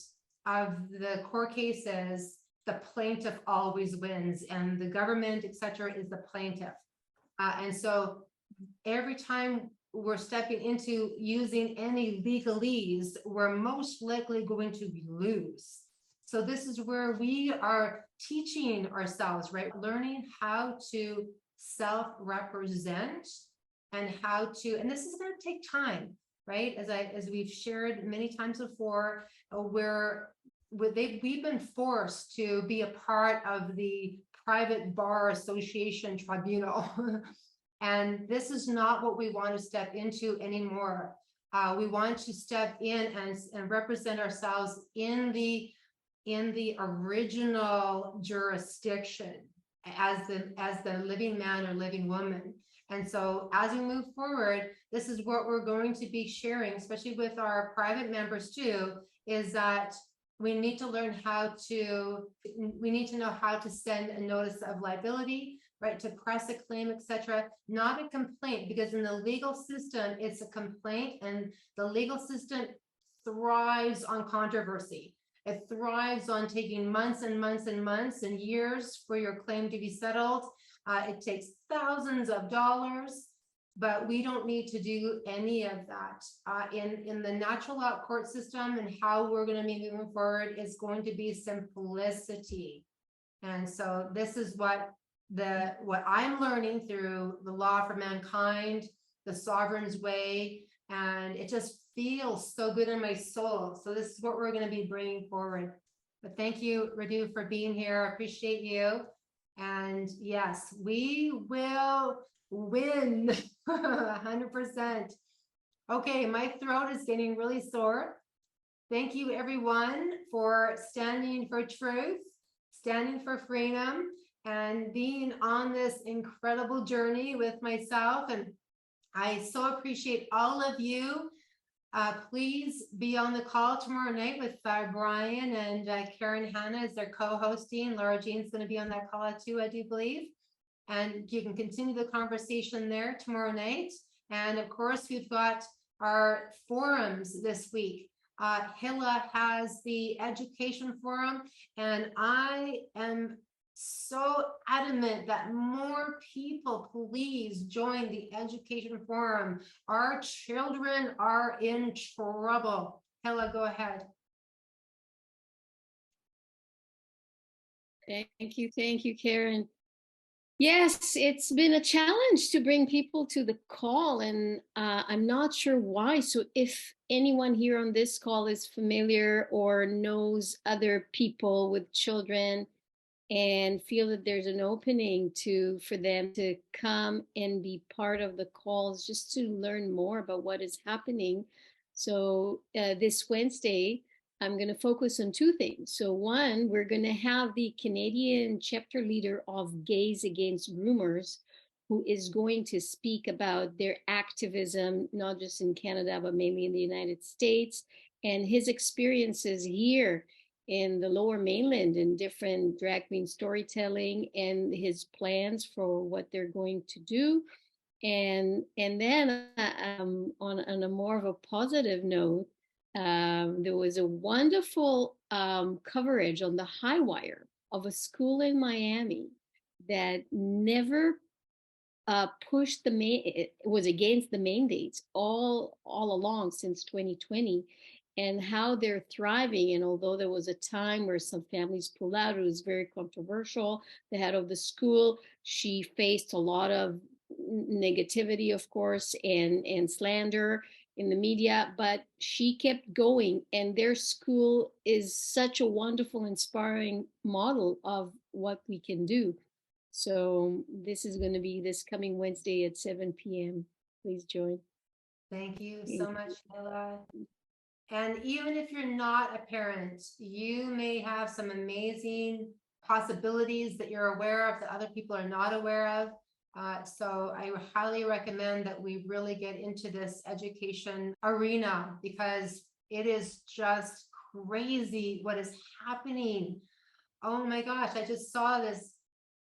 A: of the court cases, the plaintiff always wins, and the government, etc., is the plaintiff. And so every time we're stepping into using any legalese, we're most likely going to lose. So this is where we are teaching ourselves, right? Learning how to self-represent and how to, and this is going to take time, right? As we've shared many times before, we've been forced to be a part of the private bar association tribunal. And this is not what we want to step into anymore. We want to step in and represent ourselves in the original jurisdiction as the living man or living woman. And so as we move forward, this is what we're going to be sharing, especially with our private members too, is that we need to learn we need to know how to send a notice of liability, right, to press a claim, etc., not a complaint, because in the legal system, it's a complaint, and the legal system thrives on controversy. It thrives on taking months and months and months and years for your claim to be settled. It takes thousands of dollars, but we don't need to do any of that. In the natural law court system, and how we're going to be moving forward is going to be simplicity. And so this is what I'm learning through the Law for Mankind, the Sovereign's Way, and it just feels so good in my soul. So this is what we're going to be bringing forward. But thank you, Radu, for being here. I appreciate you. And yes, we will win 100%. Okay, my throat is getting really sore. Thank you, everyone, for standing for truth, standing for freedom, and being on this incredible journey with myself. And I so appreciate all of you. Please be on the call tomorrow night with Brian and Karen Hanna as their co-hosting. Laura Jean's going to be on that call too, I do believe. And you can continue the conversation there tomorrow night. And of course, we've got our forums this week. Hilla has the education forum, and I am so adamant that more people please join the education forum. Our children are in trouble. Hilla, go ahead.
M: Thank you, Karen. Yes, it's been a challenge to bring people to the call, and I'm not sure why. So if anyone here on this call is familiar or knows other people with children and feel that there's an opening for them to come and be part of the calls just to learn more about what is happening. So this Wednesday, I'm going to focus on two things. So one, we're going to have the Canadian chapter leader of Gays Against Groomers, who is going to speak about their activism, not just in Canada, but mainly in the United States, and his experiences here in the Lower Mainland in different drag queen storytelling, and his plans for what they're going to do. And then on a more of a positive note, there was a wonderful coverage on the High Wire of a school in Miami that never pushed it was against the mandates all along since 2020, and how they're thriving. And although there was a time where some families pulled out, it was very controversial. The head of the school, she faced a lot of negativity, of course, and slander in the media, but she kept going, and their school is such a wonderful, inspiring model of what we can do. So this is going to be this coming Wednesday at 7 p.m. Please join.
A: Thank you so much, Sheila. And even if you're not a parent, you may have some amazing possibilities that you're aware of that other people are not aware of. So I highly recommend that we really get into this education arena, because it is just crazy what is happening. Oh my gosh, I just saw this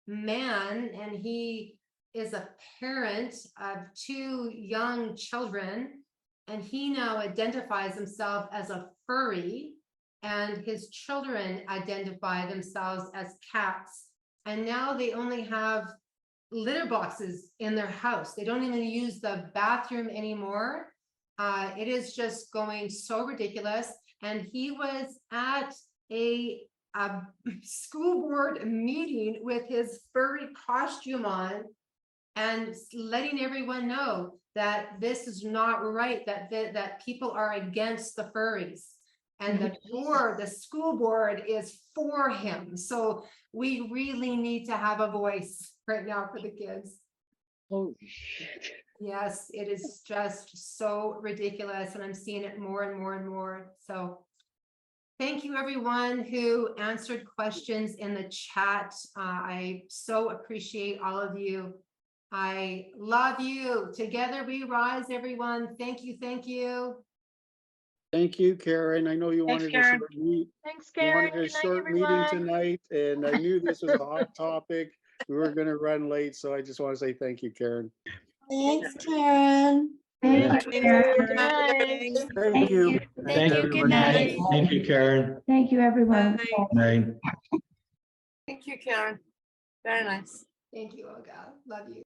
A: man, and he is a parent of 2 young children, and he now identifies himself as a furry, and his children identify themselves as cats. And now they only have litter boxes in their house. They don't even use the bathroom anymore. It is just going so ridiculous. And he was at a school board meeting with his furry costume on, and letting everyone know that this is not right, that people are against the furries, and the school board is for him. So we really need to have a voice right now for the kids.
F: Oh, shit.
A: Yes, it is just so ridiculous, and I'm seeing it more and more and more. So thank you, everyone who answered questions in the chat. I so appreciate all of you. I love you. Together we rise, everyone. Thank you. Thank you.
H: Thank you, Karen. I know you
F: Thanks,
H: wanted
F: Karen.
H: a short meet.
F: Thanks,
H: You
F: Karen.
H: wanted a
F: Good night,
H: short meeting
F: everyone.
H: tonight, and I knew this was a hot topic. We were gonna run late, so I just want to say thank you, Karen.
N: Thanks, Karen.
F: Thank you, Karen. Good
N: Bye.
F: night.
H: Thank you.
B: Thank you. Good night.
J: Thank you, Karen.
N: Thank you, everyone.
J: Night.
N: Thank you, Karen. Very nice.
A: Thank you, Olga. Love you.